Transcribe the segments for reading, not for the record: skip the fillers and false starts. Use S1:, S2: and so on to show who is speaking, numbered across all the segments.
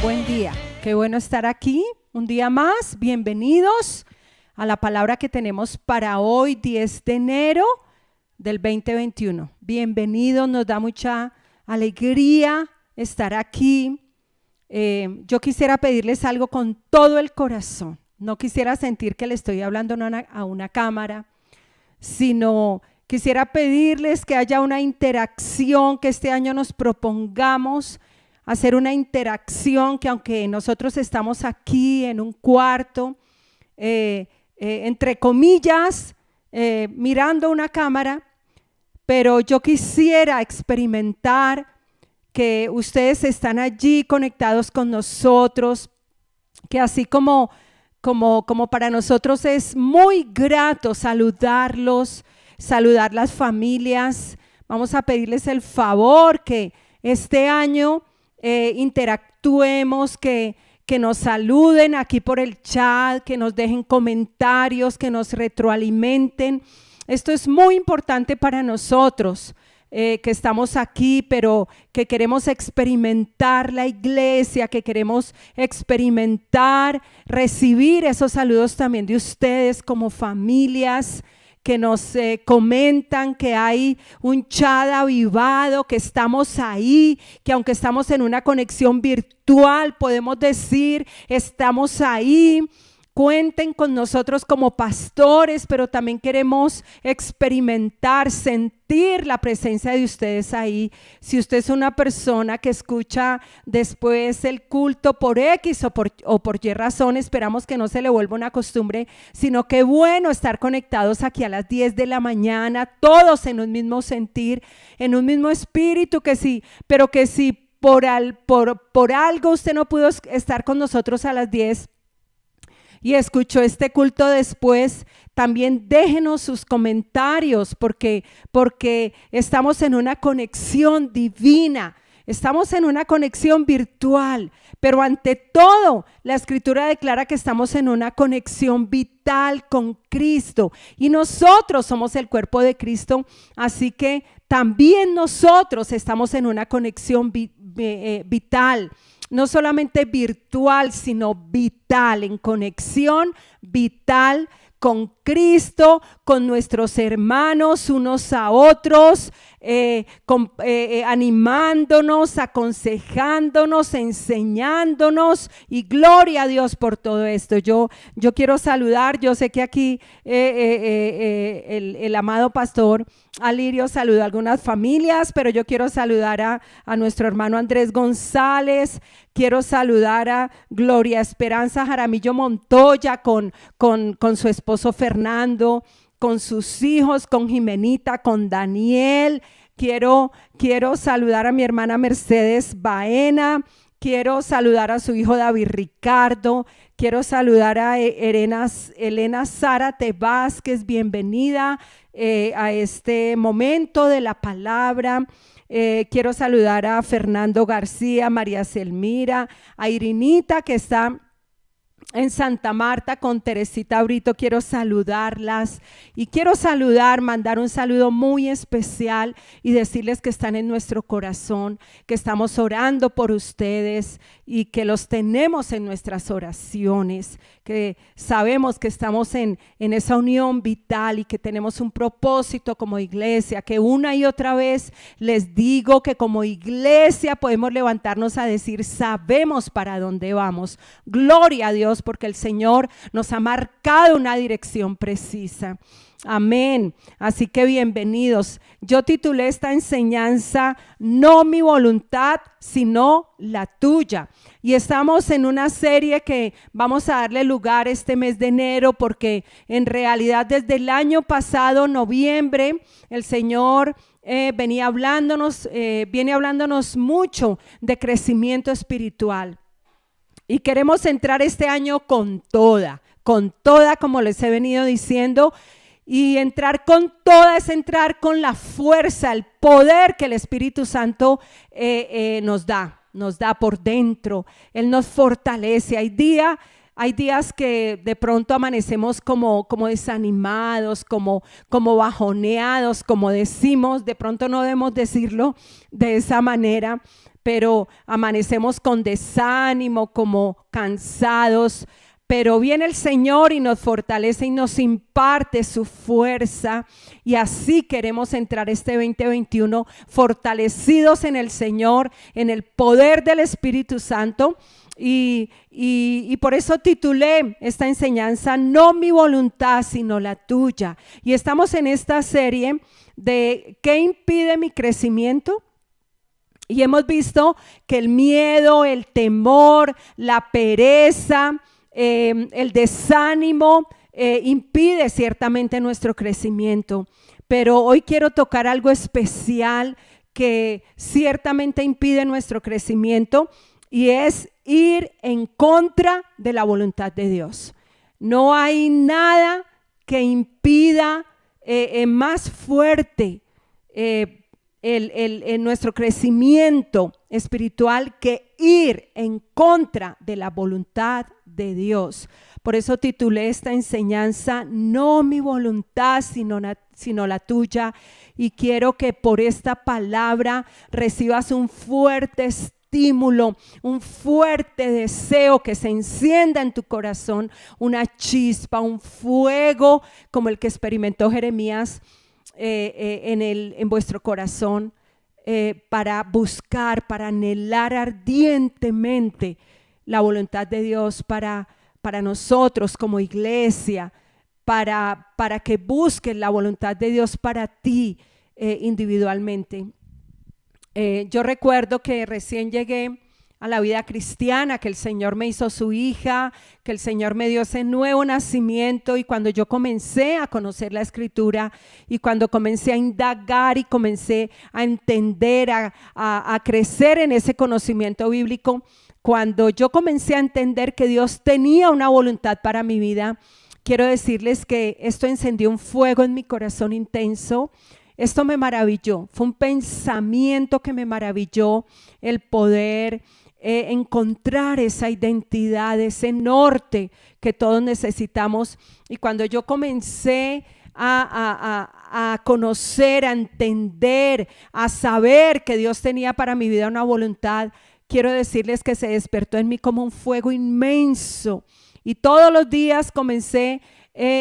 S1: buen día. Qué bueno estar aquí un día más. Bienvenidos a la palabra que tenemos para hoy, 10 de enero del 2021. Bienvenidos, nos da mucha alegría estar aquí. Yo quisiera pedirles algo con todo el corazón. No quisiera sentir que le estoy hablando a una cámara, sino quisiera pedirles que haya una interacción, que este año nos propongamos hacer una interacción, que aunque nosotros estamos aquí en un cuarto, entre comillas, mirando una cámara, pero yo quisiera experimentar que ustedes están allí conectados con nosotros, que así como para nosotros es muy grato saludarlos, saludar las familias. Vamos a pedirles el favor que este año interactuemos, que nos saluden aquí por el chat, que nos dejen comentarios, que nos retroalimenten. Esto es muy importante para nosotros, que estamos aquí, pero que queremos experimentar la iglesia, que queremos experimentar, recibir esos saludos también de ustedes como familias, que nos comentan que hay un chat avivado, que estamos ahí, que aunque estamos en una conexión virtual, podemos decir, estamos ahí. Cuenten con nosotros como pastores, pero también queremos experimentar, sentir la presencia de ustedes ahí. Si usted es una persona que escucha después el culto por X o por Y razón, esperamos que no se le vuelva una costumbre, sino que bueno estar conectados aquí a las 10 de la mañana, todos en un mismo sentir, en un mismo espíritu, pero que si por algo usted no pudo estar con nosotros a las 10, y escuchó este culto después, también déjenos sus comentarios, porque estamos en una conexión divina, estamos en una conexión virtual, pero ante todo la Escritura declara que estamos en una conexión vital con Cristo y nosotros somos el cuerpo de Cristo, así que también nosotros estamos en una conexión vital. No solamente virtual, sino vital, en conexión vital con Cristo, con nuestros hermanos unos a otros, animándonos, aconsejándonos, enseñándonos, y gloria a Dios por todo esto. Yo quiero saludar, yo sé que aquí el amado pastor Alirio saludó a algunas familias, pero yo quiero saludar a nuestro hermano Andrés González, quiero saludar a Gloria Esperanza Jaramillo Montoya con su esposo Fernando, con sus hijos, con Jimenita, con Daniel. Quiero saludar a mi hermana Mercedes Baena, quiero saludar a su hijo David Ricardo, quiero saludar a Elena Zárate Vázquez, bienvenida a este momento de la palabra. Quiero saludar a Fernando García, María Selmira, a Irinita que está en Santa Marta con Teresita Brito. Quiero saludarlas y quiero mandar un saludo muy especial y decirles que están en nuestro corazón, que estamos orando por ustedes y que los tenemos en nuestras oraciones, que sabemos que estamos en esa unión vital y que tenemos un propósito como iglesia, que una y otra vez les digo que como iglesia podemos levantarnos a decir, sabemos para dónde vamos. Gloria a Dios, porque el Señor nos ha marcado una dirección precisa. Amén. Así que bienvenidos. Yo titulé esta enseñanza, no mi voluntad, sino la tuya. Y estamos en una serie que vamos a darle lugar este mes de enero, porque en realidad desde el año pasado, noviembre, el Señor viene hablándonos mucho de crecimiento espiritual. Y queremos entrar este año con toda, como les he venido diciendo. Y entrar con toda es entrar con la fuerza, el poder que el Espíritu Santo nos da por dentro. Él nos fortalece. Hay días que de pronto amanecemos como desanimados, como bajoneados, como decimos. De pronto no debemos decirlo de esa manera, pero amanecemos con desánimo, como cansados. Pero viene el Señor y nos fortalece y nos imparte su fuerza, y así queremos entrar este 2021 fortalecidos en el Señor, en el poder del Espíritu Santo. Y por eso titulé esta enseñanza, no mi voluntad sino la tuya. Y estamos en esta serie de ¿qué impide mi crecimiento? Y hemos visto que el miedo, el temor, la pereza, el desánimo impide ciertamente nuestro crecimiento. Pero hoy quiero tocar algo especial que ciertamente impide nuestro crecimiento, y es ir en contra de la voluntad de Dios. No hay nada que impida más fuerte nuestro crecimiento espiritual que ir en contra de la voluntad de Dios. Por eso titulé esta enseñanza, no mi voluntad sino la tuya, y quiero que por esta palabra recibas un fuerte estímulo, un fuerte deseo que se encienda en tu corazón, una chispa, un fuego como el que experimentó Jeremías en vuestro corazón, para buscar, para anhelar ardientemente la voluntad de Dios para nosotros como iglesia, para que busques la voluntad de Dios para ti individualmente. Yo recuerdo que recién llegué a la vida cristiana, que el Señor me hizo su hija, que el Señor me dio ese nuevo nacimiento, y cuando yo comencé a conocer la Escritura y cuando comencé a indagar y comencé a entender, a crecer en ese conocimiento bíblico, cuando yo comencé a entender que Dios tenía una voluntad para mi vida, quiero decirles que esto encendió un fuego en mi corazón intenso. Esto me maravilló, fue un pensamiento que me maravilló, el poder encontrar esa identidad, ese norte que todos necesitamos. Y cuando yo comencé a conocer, a entender, a saber que Dios tenía para mi vida una voluntad, quiero decirles que se despertó en mí como un fuego inmenso, y todos los días comencé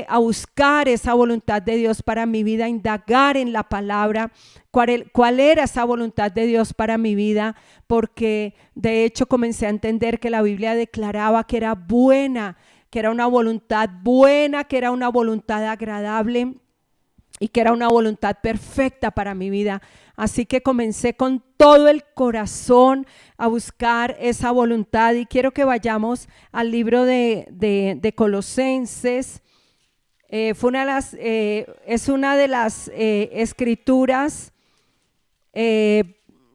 S1: a buscar esa voluntad de Dios para mi vida, a indagar en la palabra cuál era esa voluntad de Dios para mi vida, porque de hecho comencé a entender que la Biblia declaraba que era buena, que era una voluntad buena, que era una voluntad agradable y que era una voluntad perfecta para mi vida. Así que comencé con todo el corazón a buscar esa voluntad, y quiero que vayamos al libro de Colosenses. Es una de las escrituras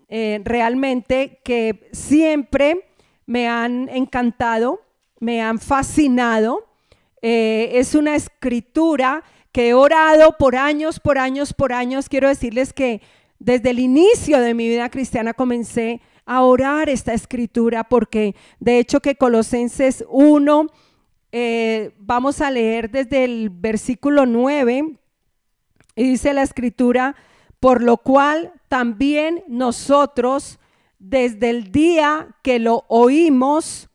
S1: realmente que siempre me han encantado, me han fascinado. Es una escritura que he orado por años. Quiero decirles que desde el inicio de mi vida cristiana comencé a orar esta escritura, porque de hecho que Colosenses 1, vamos a leer desde el versículo 9, y dice la escritura: por lo cual también nosotros, desde el día que lo oímos,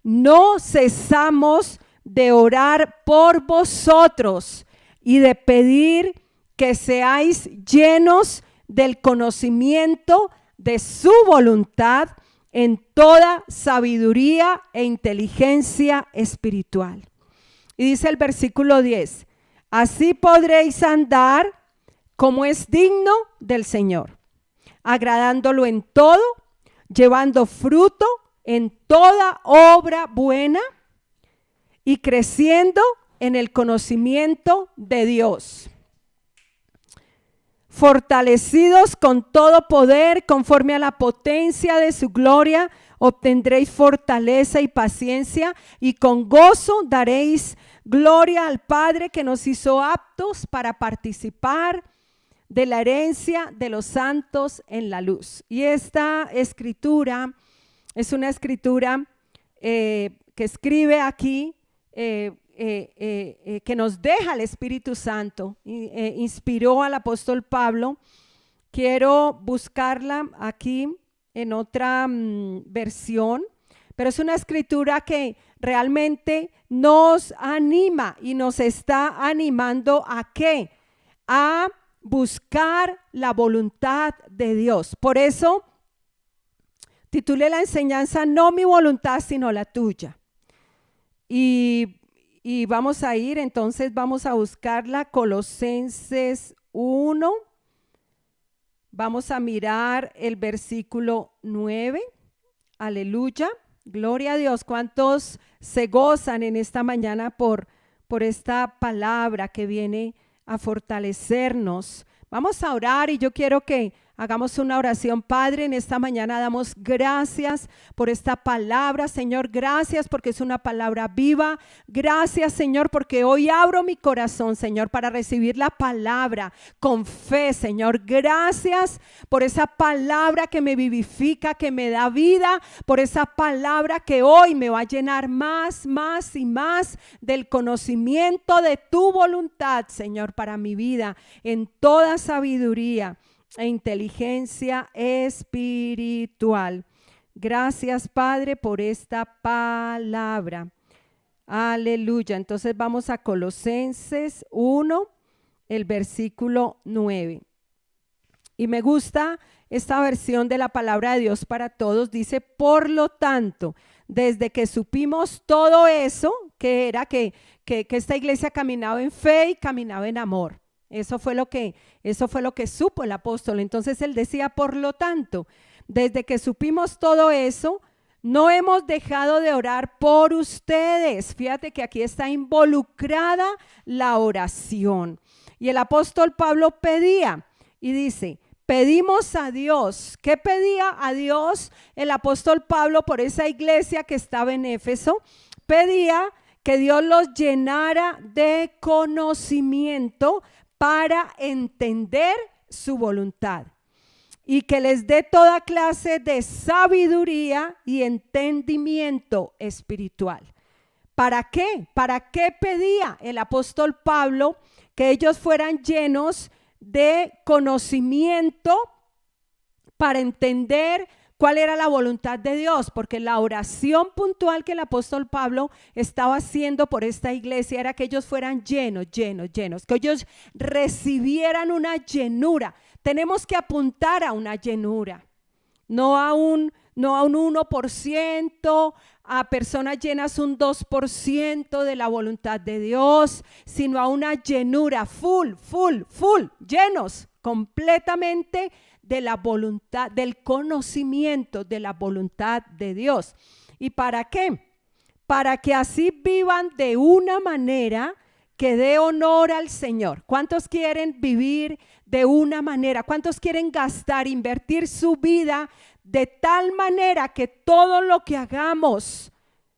S1: no cesamos de orar por vosotros y de pedir que seáis llenos del conocimiento de su voluntad en toda sabiduría e inteligencia espiritual. Y dice el versículo 10: así podréis andar como es digno del Señor, agradándolo en todo, llevando fruto en toda obra buena y creciendo en el conocimiento de Dios, fortalecidos con todo poder conforme a la potencia de su gloria, obtendréis fortaleza y paciencia, y con gozo daréis gloria al Padre que nos hizo aptos para participar de la herencia de los santos en la luz. Y esta escritura es una escritura que escribe aquí, que nos deja el Espíritu Santo, inspiró al apóstol Pablo. Quiero buscarla aquí versión, pero es una escritura que realmente nos anima y nos está animando ¿a qué? A buscar la voluntad de Dios. Por eso titulé la enseñanza No mi voluntad sino la tuya. Y vamos a ir, entonces vamos a buscarla, Colosenses 1. Vamos a mirar el versículo 9. Aleluya. Gloria a Dios. ¿Cuántos se gozan en esta mañana por esta palabra que viene a fortalecernos? Vamos a orar y yo quiero que hagamos una oración. Padre, en esta mañana damos gracias por esta palabra, Señor. Gracias porque es una palabra viva. Gracias, Señor, porque hoy abro mi corazón, Señor, para recibir la palabra con fe, Señor. Gracias por esa palabra que me vivifica, que me da vida, por esa palabra que hoy me va a llenar más y más del conocimiento de tu voluntad, Señor, para mi vida, en toda sabiduría e inteligencia espiritual. Gracias, Padre, por esta palabra. Aleluya. Entonces vamos a Colosenses 1, el versículo 9. Y me gusta esta versión de la palabra de Dios para todos. Dice, por lo tanto, desde que supimos todo eso, que era que esta iglesia caminaba en fe y caminaba en amor. Eso fue lo que supo el apóstol. Entonces él decía, por lo tanto, desde que supimos todo eso, no hemos dejado de orar por ustedes. Fíjate que aquí está involucrada la oración. Y el apóstol Pablo pedía y dice, pedimos a Dios. ¿Qué pedía a Dios el apóstol Pablo por esa iglesia que estaba en Éfeso? Pedía que Dios los llenara de conocimiento para entender su voluntad y que les dé toda clase de sabiduría y entendimiento espiritual. ¿Para qué? ¿Para qué pedía el apóstol Pablo que ellos fueran llenos de conocimiento para entender cuál era la voluntad de Dios? Porque la oración puntual que el apóstol Pablo estaba haciendo por esta iglesia era que ellos fueran llenos, que ellos recibieran una llenura. Tenemos que apuntar a una llenura, no a un 1%, a personas llenas un 2% de la voluntad de Dios, sino a una llenura full, llenos completamente de la voluntad, del conocimiento de la voluntad de Dios. ¿Y para qué? Para que así vivan de una manera que dé honor al Señor. ¿Cuántos quieren vivir de una manera? ¿Cuántos quieren gastar, invertir su vida de tal manera que todo lo que hagamos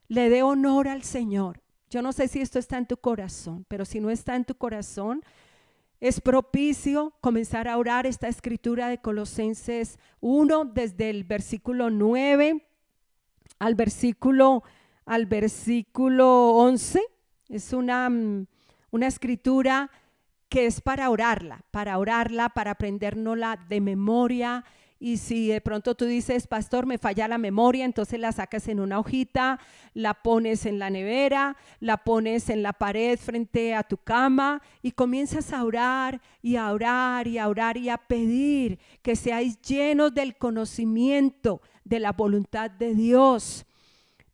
S1: le dé honor al Señor? Yo no sé si esto está en tu corazón, pero si no está en tu corazón, es propicio comenzar a orar esta escritura de Colosenses 1 desde el versículo 9 al versículo 11. Es una escritura que es para orarla, para aprendérnosla de memoria. Y si de pronto tú dices, pastor, me falla la memoria, entonces la sacas en una hojita, la pones en la nevera, la pones en la pared frente a tu cama y comienzas a orar y a orar y a orar y a pedir que seáis llenos del conocimiento de la voluntad de Dios.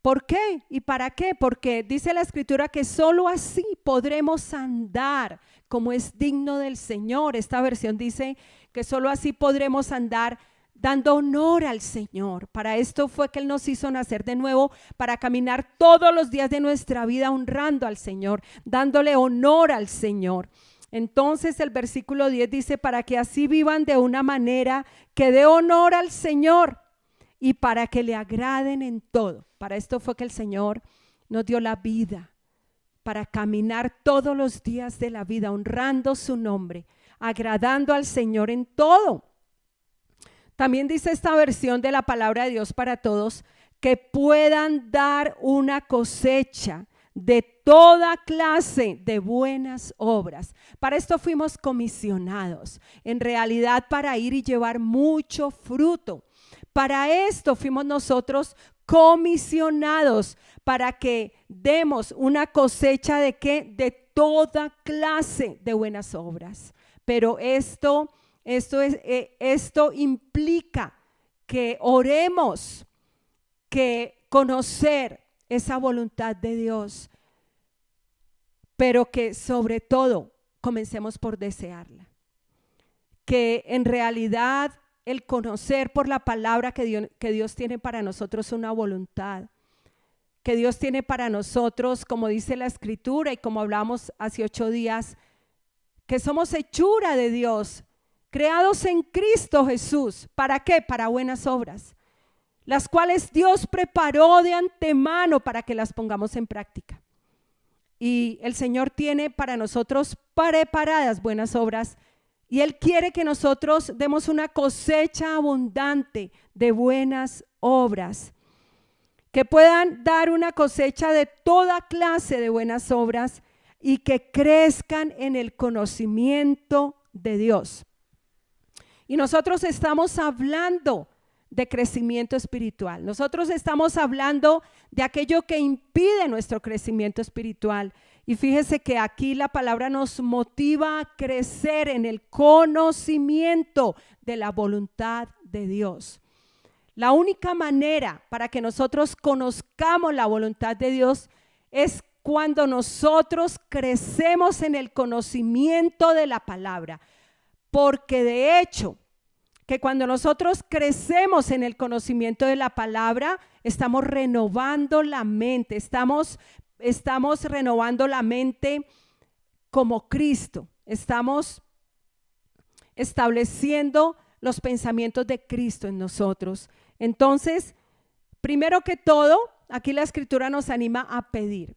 S1: ¿Por qué? ¿Y para qué? Porque dice la escritura que solo así podremos andar como es digno del Señor. Esta versión dice que solo así podremos andar dando honor al Señor. Para esto fue que Él nos hizo nacer de nuevo, para caminar todos los días de nuestra vida honrando al Señor, dándole honor al Señor. Entonces el versículo 10 dice, para que así vivan de una manera que dé honor al Señor y para que le agraden en todo. Para esto fue que el Señor nos dio la vida, para caminar todos los días de la vida honrando su nombre, agradando al Señor en todo. También dice esta versión de la palabra de Dios para todos, que puedan dar una cosecha de toda clase de buenas obras. Para esto fuimos comisionados, en realidad para ir y llevar mucho fruto, Para esto fuimos nosotros comisionados, para que demos una cosecha ¿de qué? De toda clase de buenas obras. Pero esto implica que oremos, que conocer esa voluntad de Dios, pero que sobre todo comencemos por desearla. Que en realidad el conocer por la palabra que Dios tiene para nosotros una voluntad, que Dios tiene para nosotros, como dice la Escritura y como hablamos hace 8 días, que somos hechura de Dios, creados en Cristo Jesús. ¿Para qué? Para buenas obras, las cuales Dios preparó de antemano para que las pongamos en práctica. Y el Señor tiene para nosotros preparadas buenas obras, y Él quiere que nosotros demos una cosecha abundante de buenas obras, que puedan dar una cosecha de toda clase de buenas obras y que crezcan en el conocimiento de Dios. Y nosotros estamos hablando de crecimiento espiritual. Nosotros estamos hablando de aquello que impide nuestro crecimiento espiritual. Y fíjese que aquí la palabra nos motiva a crecer en el conocimiento de la voluntad de Dios. La única manera para que nosotros conozcamos la voluntad de Dios es cuando nosotros crecemos en el conocimiento de la palabra. Porque de hecho, que cuando nosotros crecemos en el conocimiento de la palabra, estamos renovando la mente, estamos renovando la mente como Cristo, estamos estableciendo los pensamientos de Cristo en nosotros. Entonces, primero que todo, aquí la Escritura nos anima a pedir.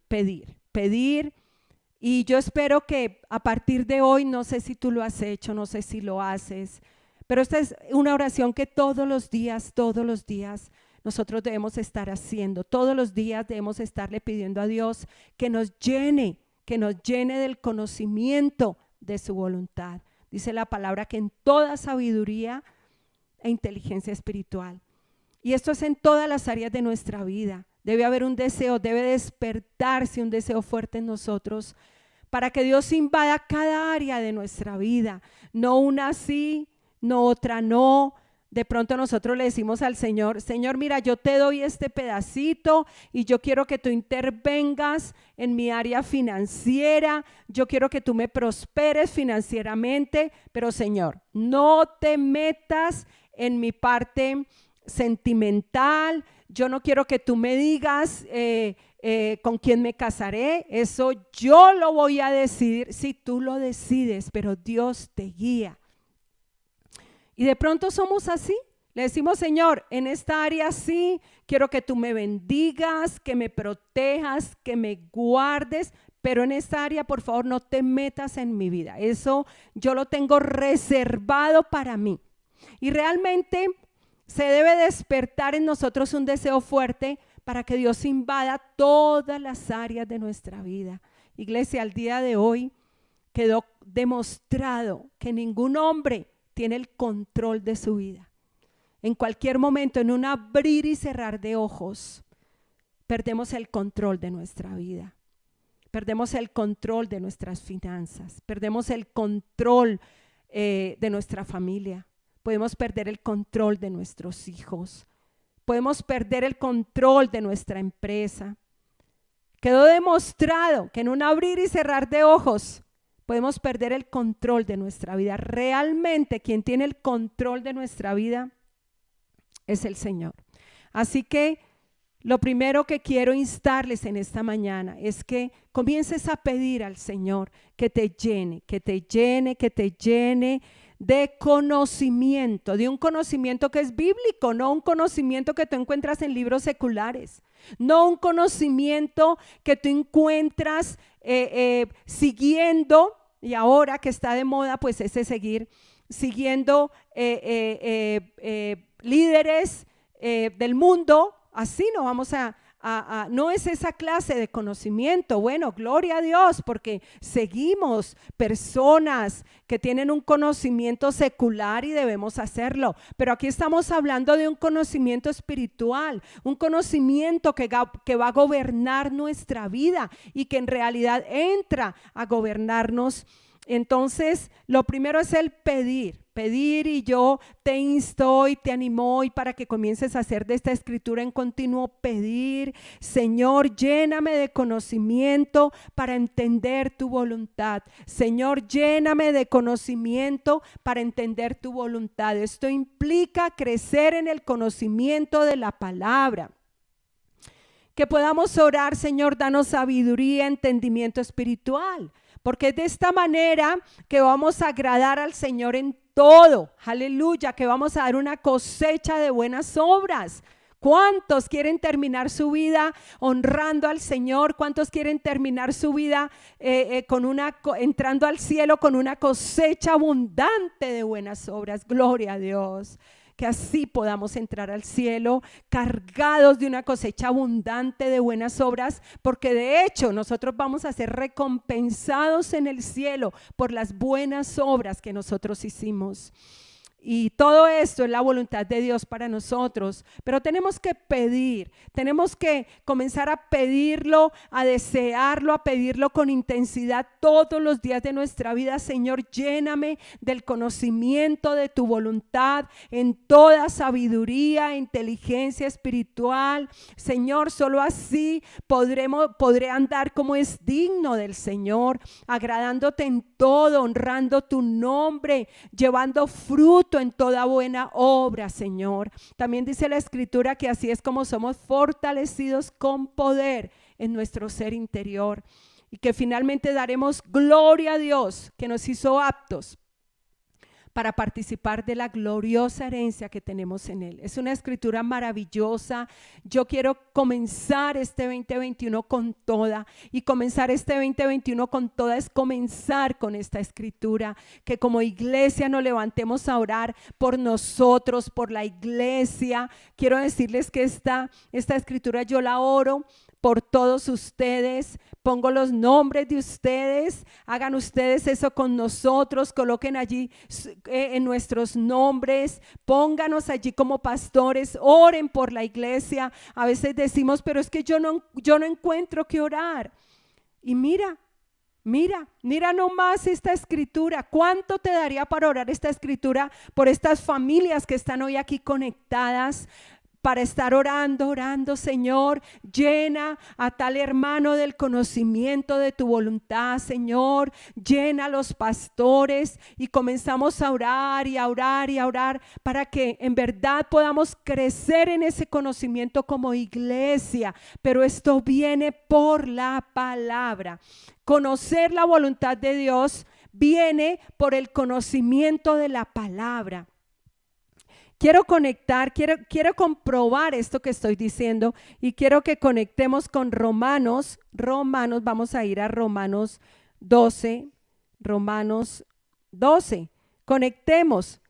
S1: Y yo espero que a partir de hoy, no sé si tú lo has hecho, no sé si lo haces, pero esta es una oración que todos los días nosotros debemos estar haciendo. Todos los días debemos estarle pidiendo a Dios que nos llene del conocimiento de su voluntad. Dice la palabra que en toda sabiduría e inteligencia espiritual. Y esto es en todas las áreas de nuestra vida. Debe haber un deseo, debe despertarse un deseo fuerte en nosotros para que Dios invada cada área de nuestra vida. No una sí, no otra no. De pronto nosotros le decimos al Señor, Señor, mira, yo te doy este pedacito y yo quiero que tú intervengas en mi área financiera, yo quiero que tú me prosperes financieramente, pero Señor, no te metas en mi parte sentimental, yo no quiero que tú me digas con quién me casaré, eso yo lo voy a decidir, si tú lo decides, pero Dios te guía. Y de pronto somos así, le decimos, Señor, en esta área sí, quiero que tú me bendigas, que me protejas, que me guardes, pero en esta área, por favor, no te metas en mi vida. Eso yo lo tengo reservado para mí. Y realmente se debe despertar en nosotros un deseo fuerte para que Dios invada todas las áreas de nuestra vida. Iglesia, al día de hoy quedó demostrado que ningún hombre tiene el control de su vida. En cualquier momento, en un abrir y cerrar de ojos, perdemos el control de nuestra vida. Perdemos el control de nuestras finanzas. Perdemos el control de nuestra familia. Podemos perder el control de nuestros hijos. Podemos perder el control de nuestra empresa. Quedó demostrado que en un abrir y cerrar de ojos podemos perder el control de nuestra vida. Realmente quien tiene el control de nuestra vida es el Señor. Así que lo primero que quiero instarles en esta mañana es que comiences a pedir al Señor que te llene de conocimiento, de un conocimiento que es bíblico, no un conocimiento que tú encuentras en libros seculares, no un conocimiento que tú encuentras siguiendo, y ahora que está de moda pues ese seguir, siguiendo líderes del mundo así no vamos no es esa clase de conocimiento. Bueno, gloria a Dios, porque seguimos personas que tienen un conocimiento secular y debemos hacerlo. Pero aquí estamos hablando de un conocimiento espiritual, un conocimiento que va a gobernar nuestra vida y que en realidad entra a gobernarnos. Entonces, lo primero es el pedir, y yo te insto hoy, te animo hoy para que comiences a hacer de esta escritura en continuo pedir. Señor, lléname de conocimiento para entender tu voluntad. Señor, lléname de conocimiento para entender tu voluntad. Esto implica crecer en el conocimiento de la palabra. Que podamos orar, Señor, danos sabiduría, entendimiento espiritual. Porque es de esta manera que vamos a agradar al Señor en todo. Aleluya, que vamos a dar una cosecha de buenas obras. ¿Cuántos quieren terminar su vida honrando al Señor? ¿Cuántos quieren terminar su vida entrando al cielo con una cosecha abundante de buenas obras? Gloria a Dios. Que así podamos entrar al cielo cargados de una cosecha abundante de buenas obras, porque de hecho nosotros vamos a ser recompensados en el cielo por las buenas obras que nosotros hicimos. Y todo esto es la voluntad de Dios para nosotros, pero tenemos que pedir, tenemos que comenzar a pedirlo, a desearlo, a pedirlo con intensidad todos los días de nuestra vida. Señor, lléname del conocimiento de tu voluntad en toda sabiduría, inteligencia espiritual. Señor, solo así podré andar como es digno del Señor, agradándote en todo, honrando tu nombre, llevando fruto en toda buena obra, Señor. También dice la Escritura que así es como somos fortalecidos con poder en nuestro ser interior y que finalmente daremos gloria a Dios que nos hizo aptos para participar de la gloriosa herencia que tenemos en Él. Es una escritura maravillosa. Yo quiero comenzar este 2021 con toda, y comenzar este 2021 con toda es comenzar con esta escritura, que como iglesia nos levantemos a orar por nosotros, por la iglesia. Quiero decirles que esta escritura yo la oro por todos ustedes, pongo los nombres de ustedes, hagan ustedes eso con nosotros, coloquen allí en nuestros nombres, pónganos allí como pastores, oren por la iglesia. A veces decimos, pero es que yo no encuentro qué orar. Y mira nomás esta escritura. ¿Cuánto te daría para orar esta escritura por estas familias que están hoy aquí conectadas? Para estar orando, Señor, llena a tal hermano del conocimiento de tu voluntad, Señor, llena a los pastores y comenzamos a orar y a orar y a orar para que en verdad podamos crecer en ese conocimiento como iglesia, pero esto viene por la palabra. Conocer la voluntad de Dios viene por el conocimiento de la palabra. Quiero conectar, quiero comprobar esto que estoy diciendo y quiero que conectemos con Romanos, vamos a ir a Romanos 12, conectemos,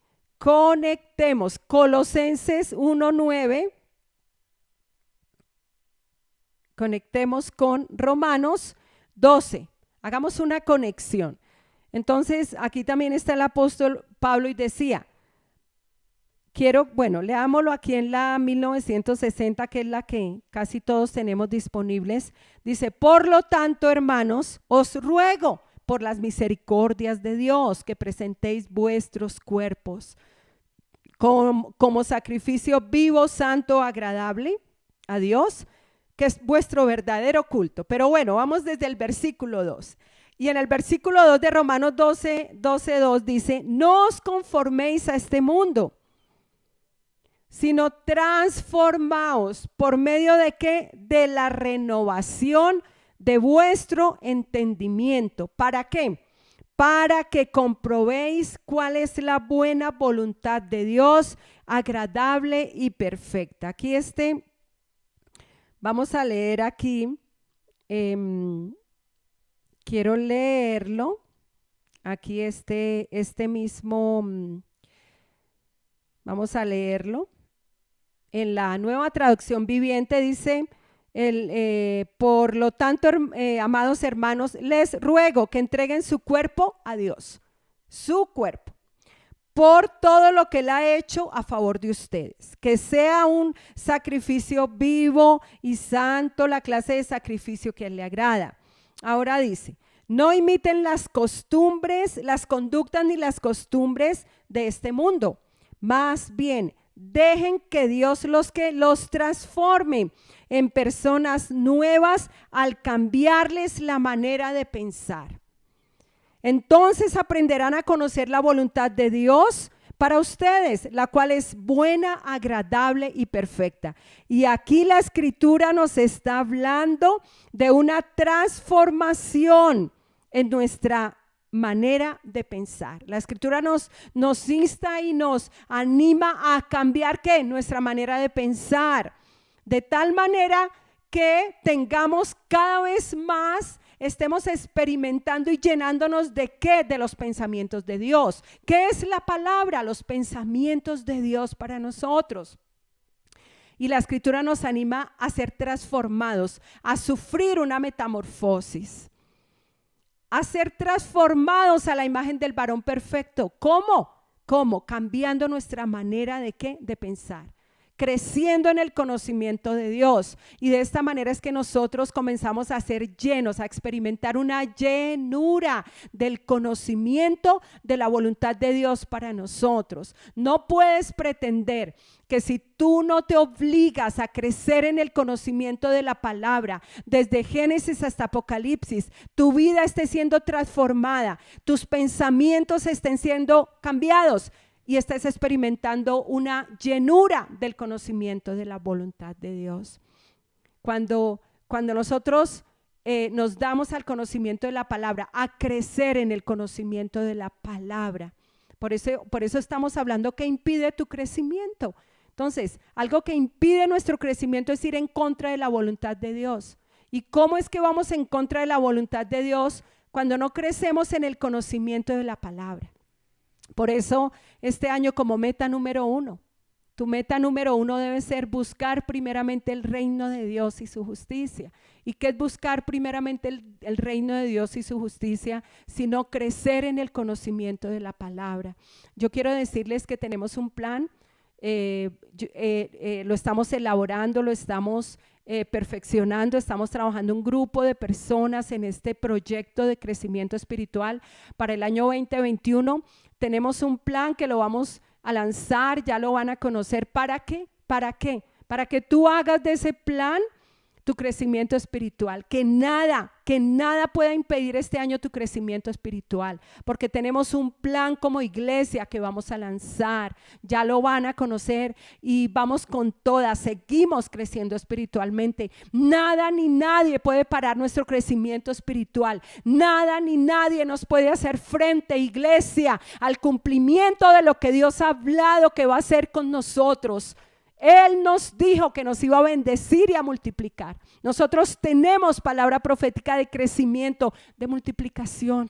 S1: Colosenses 1:9, conectemos con Romanos 12, hagamos una conexión. Entonces aquí también está el apóstol Pablo y decía, leámoslo aquí en la 1960, que es la que casi todos tenemos disponibles. Dice, por lo tanto, hermanos, os ruego por las misericordias de Dios que presentéis vuestros cuerpos como sacrificio vivo, santo, agradable a Dios, que es vuestro verdadero culto. Pero bueno, vamos desde el versículo 2. Y en el versículo 2 de Romanos 12:2 dice, no os conforméis a este mundo, sino transformaos por medio de ¿qué? De la renovación de vuestro entendimiento. ¿Para qué? Para que comprobéis cuál es la buena voluntad de Dios, agradable y perfecta. Aquí vamos a leer aquí, quiero leerlo, aquí mismo, vamos a leerlo. En la Nueva Traducción Viviente dice, por lo tanto, amados hermanos, les ruego que entreguen su cuerpo a Dios, su cuerpo, por todo lo que Él ha hecho a favor de ustedes, que sea un sacrificio vivo y santo, la clase de sacrificio que a Él le agrada. Ahora dice, no imiten las costumbres, las conductas ni las costumbres de este mundo, más bien dejen que Dios los transforme en personas nuevas al cambiarles la manera de pensar. Entonces aprenderán a conocer la voluntad de Dios para ustedes, la cual es buena, agradable y perfecta. Y aquí la Escritura nos está hablando de una transformación en nuestra manera de pensar. La Escritura nos insta y nos anima a cambiar ¿qué? Nuestra manera de pensar, de tal manera que tengamos cada vez más, estemos experimentando y llenándonos de ¿qué? De los pensamientos de Dios. ¿Qué es la palabra? Los pensamientos de Dios para nosotros. Y la Escritura nos anima a ser transformados, a sufrir una metamorfosis, a ser transformados a la imagen del varón perfecto. ¿Cómo? ¿Cómo? Cambiando nuestra manera de ¿qué? De pensar, creciendo en el conocimiento de Dios. Y de esta manera es que nosotros comenzamos a ser llenos, a experimentar una llenura del conocimiento de la voluntad de Dios para nosotros. No puedes pretender que si tú no te obligas a crecer en el conocimiento de la palabra, desde Génesis hasta Apocalipsis, tu vida esté siendo transformada, tus pensamientos estén siendo cambiados y estés experimentando una llenura del conocimiento de la voluntad de Dios. Cuando nosotros nos damos al conocimiento de la palabra, a crecer en el conocimiento de la palabra, por eso estamos hablando que impide tu crecimiento. Entonces, algo que impide nuestro crecimiento es ir en contra de la voluntad de Dios. ¿Y cómo es que vamos en contra de la voluntad de Dios? Cuando no crecemos en el conocimiento de la palabra. Por eso, este año como meta número 1, tu meta número 1 debe ser buscar primeramente el reino de Dios y su justicia. ¿Y qué es buscar primeramente el reino de Dios y su justicia? Sino crecer en el conocimiento de la palabra. Yo quiero decirles que tenemos un plan. Lo estamos elaborando, lo estamos perfeccionando, estamos trabajando un grupo de personas en este proyecto de crecimiento espiritual para el año 2021. Tenemos un plan que lo vamos a lanzar, ya lo van a conocer. ¿Para qué? ¿Para qué? Para que tú hagas de ese plan tu crecimiento espiritual, que nada pueda impedir este año tu crecimiento espiritual, porque tenemos un plan como iglesia que vamos a lanzar, ya lo van a conocer y vamos con todas, seguimos creciendo espiritualmente. Nada ni nadie puede parar nuestro crecimiento espiritual, nada ni nadie nos puede hacer frente, iglesia, al cumplimiento de lo que Dios ha hablado que va a hacer con nosotros. Él nos dijo que nos iba a bendecir y a multiplicar. Nosotros tenemos palabra profética de crecimiento, de multiplicación.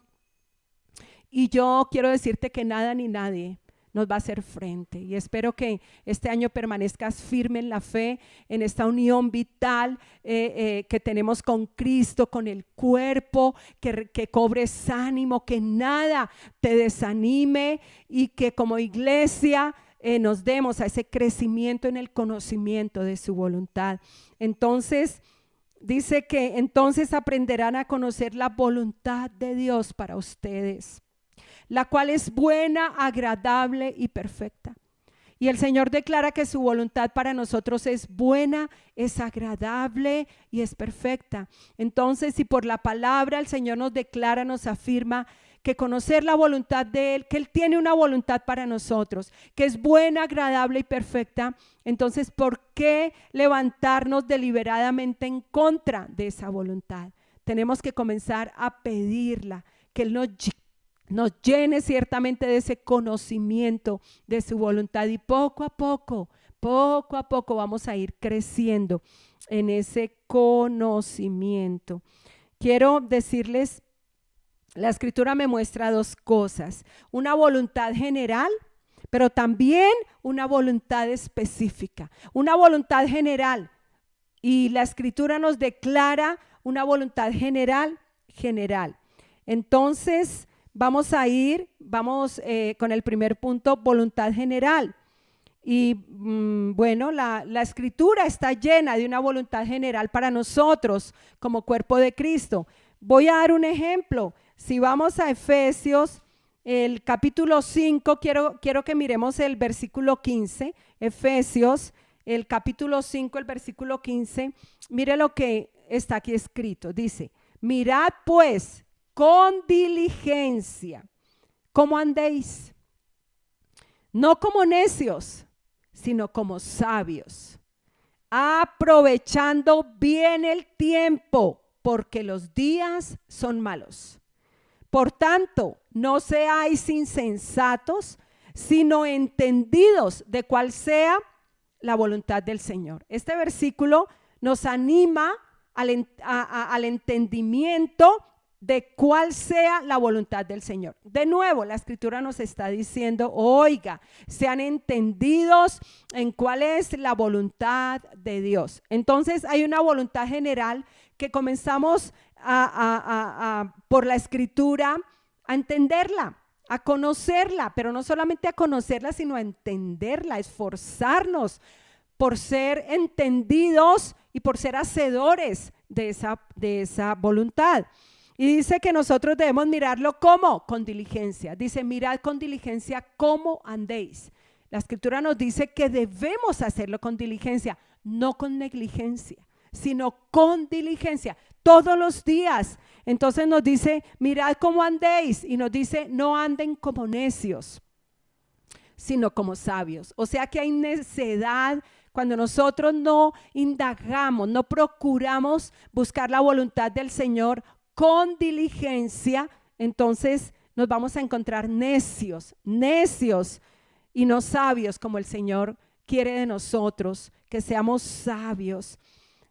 S1: Y yo quiero decirte que nada ni nadie nos va a hacer frente. Y espero que este año permanezcas firme en la fe, en esta unión vital que tenemos con Cristo, con el cuerpo, que cobres ánimo, que nada te desanime y que como iglesia nos demos a ese crecimiento en el conocimiento de su voluntad. Entonces, dice que entonces aprenderán a conocer la voluntad de Dios para ustedes, la cual es buena, agradable y perfecta. Y el Señor declara que su voluntad para nosotros es buena, es agradable y es perfecta. Entonces, si por la palabra el Señor nos declara, nos afirma que conocer la voluntad de Él, que Él tiene una voluntad para nosotros, que es buena, agradable y perfecta, entonces, ¿por qué levantarnos deliberadamente en contra de esa voluntad? Tenemos que comenzar a pedirla, que Él nos llene ciertamente de ese conocimiento de su voluntad y poco a poco vamos a ir creciendo en ese conocimiento. Quiero decirles, la Escritura me muestra dos cosas, una voluntad general, pero también una voluntad específica, una voluntad general. Y la Escritura nos declara una voluntad general. Entonces, vamos con el primer punto, voluntad general. Y bueno, la Escritura está llena de una voluntad general para nosotros como cuerpo de Cristo. Voy a dar un ejemplo. Si vamos a Efesios, el capítulo 5, quiero que miremos el versículo 15. Efesios, el capítulo 5, el versículo 15. Mire lo que está aquí escrito. Dice, mirad pues con diligencia cómo andéis, no como necios, sino como sabios, aprovechando bien el tiempo, porque los días son malos. Por tanto, no seáis insensatos, sino entendidos de cuál sea la voluntad del Señor. Este versículo nos anima al entendimiento de cuál sea la voluntad del Señor. De nuevo, la Escritura nos está diciendo, oiga, sean entendidos en cuál es la voluntad de Dios. Entonces hay una voluntad general que comenzamos por la Escritura a entenderla, a conocerla, pero no solamente a conocerla, sino a entenderla, a esforzarnos por ser entendidos y por ser hacedores de esa voluntad. Y dice que nosotros debemos mirarlo ¿cómo? Con diligencia. Dice, mirad con diligencia cómo andéis. La Escritura nos dice que debemos hacerlo con diligencia, no con negligencia, sino con diligencia, todos los días. Entonces nos dice, mirad cómo andéis, y nos dice, no anden como necios, sino como sabios. O sea que hay necedad cuando nosotros no indagamos, no procuramos buscar la voluntad del Señor con diligencia, entonces nos vamos a encontrar necios y no sabios, como el Señor quiere de nosotros, que seamos sabios.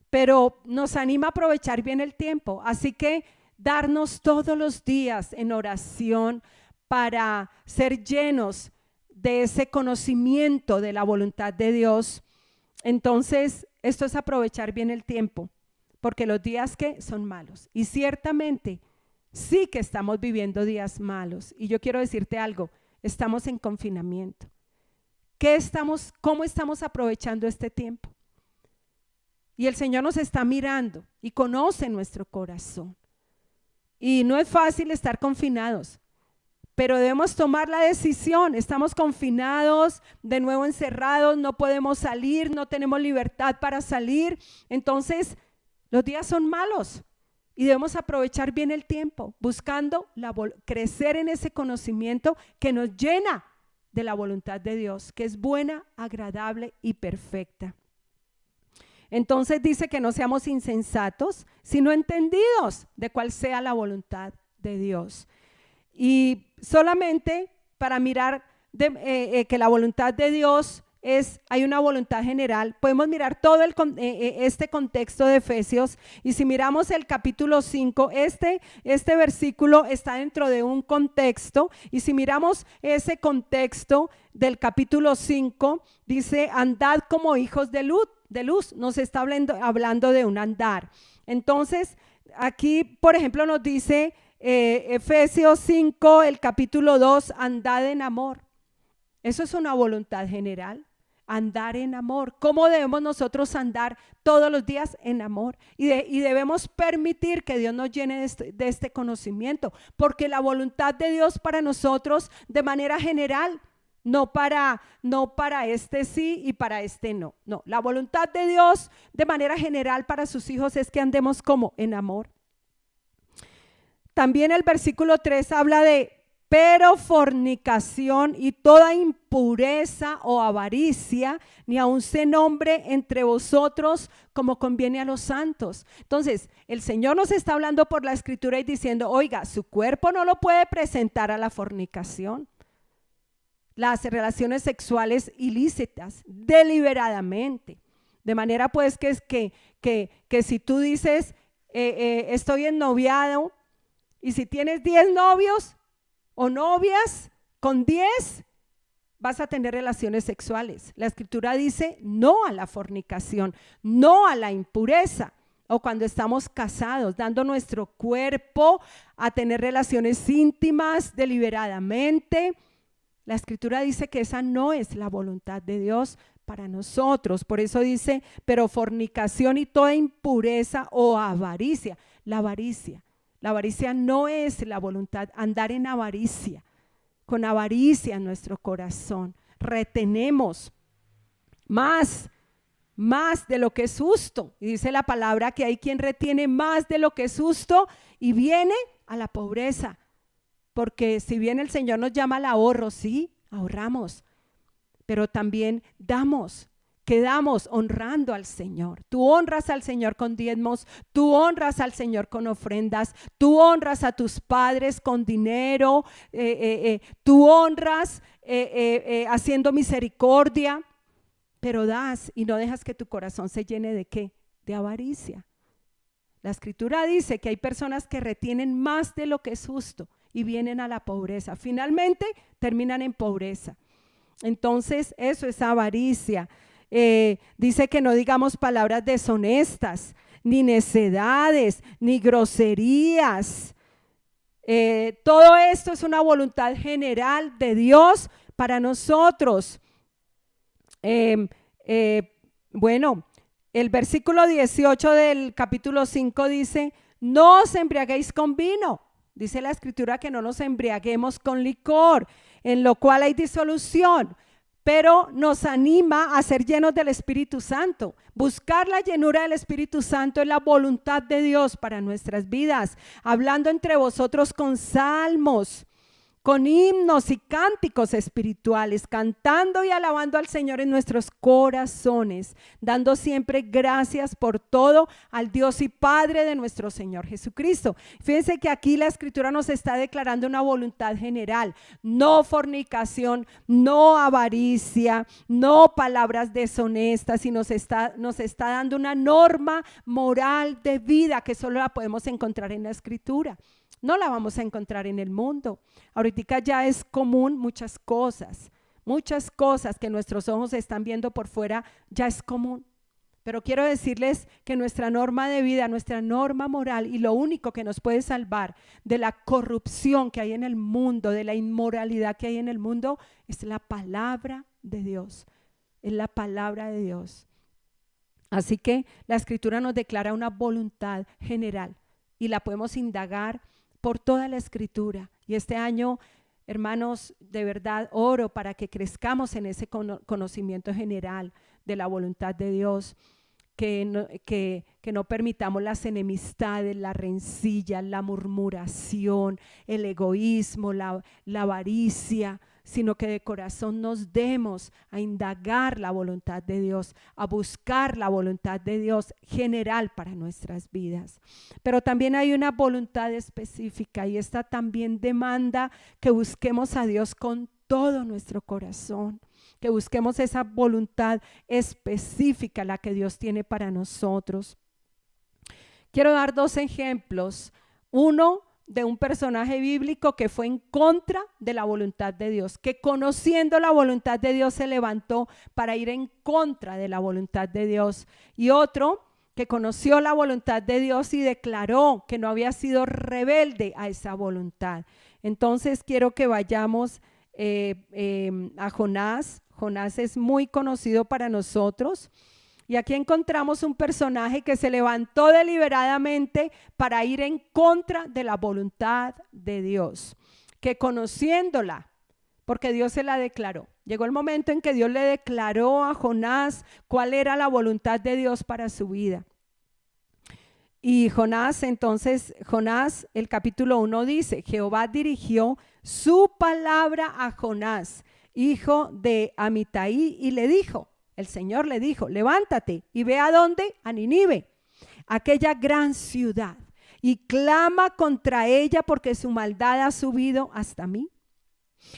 S1: Pero nos anima a aprovechar bien el tiempo, así que darnos todos los días en oración para ser llenos de ese conocimiento de la voluntad de Dios. Entonces, esto es aprovechar bien el tiempo, porque los días que son malos, y ciertamente sí que estamos viviendo días malos. Y yo quiero decirte algo, estamos en confinamiento. ¿Cómo estamos aprovechando este tiempo? Y el Señor nos está mirando y conoce nuestro corazón. Y no es fácil estar confinados, pero debemos tomar la decisión. Estamos confinados, de nuevo encerrados, no podemos salir, no tenemos libertad para salir. Entonces, los días son malos y debemos aprovechar bien el tiempo, buscando crecer en ese conocimiento que nos llena de la voluntad de Dios, que es buena, agradable y perfecta. Entonces dice que no seamos insensatos, sino entendidos de cuál sea la voluntad de Dios. Y solamente para mirar que la voluntad de Dios hay una voluntad general, podemos mirar todo este contexto de Efesios, y si miramos el capítulo 5, este versículo está dentro de un contexto, y si miramos ese contexto del capítulo 5, dice, andad como hijos de luz, nos está hablando de un andar. Entonces, aquí, por ejemplo, nos dice Efesios 5, el capítulo 2, andad en amor. Eso es una voluntad general, andar en amor. ¿Cómo debemos nosotros andar todos los días? En amor. Y debemos permitir que Dios nos llene de este conocimiento, porque la voluntad de Dios para nosotros de manera general, no para este sí y para este no. No, la voluntad de Dios de manera general para sus hijos es que andemos como en amor. También el versículo 3 habla de pero fornicación y toda impureza o avaricia, ni aun se nombre entre vosotros como conviene a los santos. Entonces, el Señor nos está hablando por la Escritura y diciendo, oiga, su cuerpo no lo puede presentar a la fornicación, las relaciones sexuales ilícitas, deliberadamente. De manera pues que si tú dices, estoy ennoviado, y si tienes 10 novios, o novias con 10, vas a tener relaciones sexuales. La Escritura dice no a la fornicación, no a la impureza. O cuando estamos casados, dando nuestro cuerpo a tener relaciones íntimas deliberadamente. La Escritura dice que esa no es la voluntad de Dios para nosotros. Por eso dice, pero fornicación y toda impureza o avaricia. La avaricia no es la voluntad, andar en avaricia, con avaricia en nuestro corazón. Retenemos más de lo que es justo. Y dice la palabra que hay quien retiene más de lo que es justo y viene a la pobreza. Porque si bien el Señor nos llama al ahorro, sí, ahorramos, pero también quedamos honrando al Señor. Tú honras al Señor con diezmos, tú honras al Señor con ofrendas, tú honras a tus padres con dinero, tú honras haciendo misericordia, pero das y no dejas que tu corazón se llene ¿de qué? De avaricia. La Escritura dice que hay personas que retienen más de lo que es justo y vienen a la pobreza. Finalmente terminan en pobreza. Entonces eso es avaricia. Dice que no digamos palabras deshonestas, ni necedades, ni groserías. Todo esto es una voluntad general de Dios para nosotros. Bueno, el versículo 18 del capítulo 5 dice, no os embriaguéis con vino. Dice la Escritura que no nos embriaguemos con licor, en lo cual hay disolución, pero nos anima a ser llenos del Espíritu Santo. Buscar la llenura del Espíritu Santo es la voluntad de Dios para nuestras vidas, hablando entre vosotros con salmos, con himnos y cánticos espirituales, cantando y alabando al Señor en nuestros corazones, dando siempre gracias por todo al Dios y Padre de nuestro Señor Jesucristo. Fíjense que aquí la Escritura nos está declarando una voluntad general: no fornicación, no avaricia, no palabras deshonestas, y nos está dando una norma moral de vida que solo la podemos encontrar en la Escritura. No la vamos a encontrar en el mundo. Ahorita ya es común muchas cosas que nuestros ojos están viendo por fuera, ya es común. Pero quiero decirles que nuestra norma de vida, nuestra norma moral, y lo único que nos puede salvar de la corrupción que hay en el mundo, de la inmoralidad que hay en el mundo, es la palabra de Dios. Es la palabra de Dios. Así que la Escritura nos declara una voluntad general y la podemos indagar por toda la Escritura. Y este año, hermanos, de verdad oro para que crezcamos en ese conocimiento general de la voluntad de Dios, que no permitamos las enemistades, la rencilla, la murmuración, el egoísmo, la avaricia, sino que de corazón nos demos a indagar la voluntad de Dios, a buscar la voluntad de Dios general para nuestras vidas. Pero también hay una voluntad específica, y esta también demanda que busquemos a Dios con todo nuestro corazón, que busquemos esa voluntad específica, la que Dios tiene para nosotros. Quiero dar dos ejemplos. Uno, de un personaje bíblico que fue en contra de la voluntad de Dios, que conociendo la voluntad de Dios se levantó para ir en contra de la voluntad de Dios. Y otro que conoció la voluntad de Dios y declaró que no había sido rebelde a esa voluntad. Entonces quiero que vayamos a Jonás. Jonás es muy conocido para nosotros. Y aquí encontramos un personaje que se levantó deliberadamente para ir en contra de la voluntad de Dios, que conociéndola, porque Dios se la declaró. Llegó el momento en que Dios le declaró a Jonás cuál era la voluntad de Dios para su vida. Y Jonás, el capítulo 1 dice, Jehová dirigió su palabra a Jonás, hijo de Amitai, y le dijo, el Señor le dijo, levántate y ve a dónde, a Nínive, aquella gran ciudad, y clama contra ella porque su maldad ha subido hasta mí.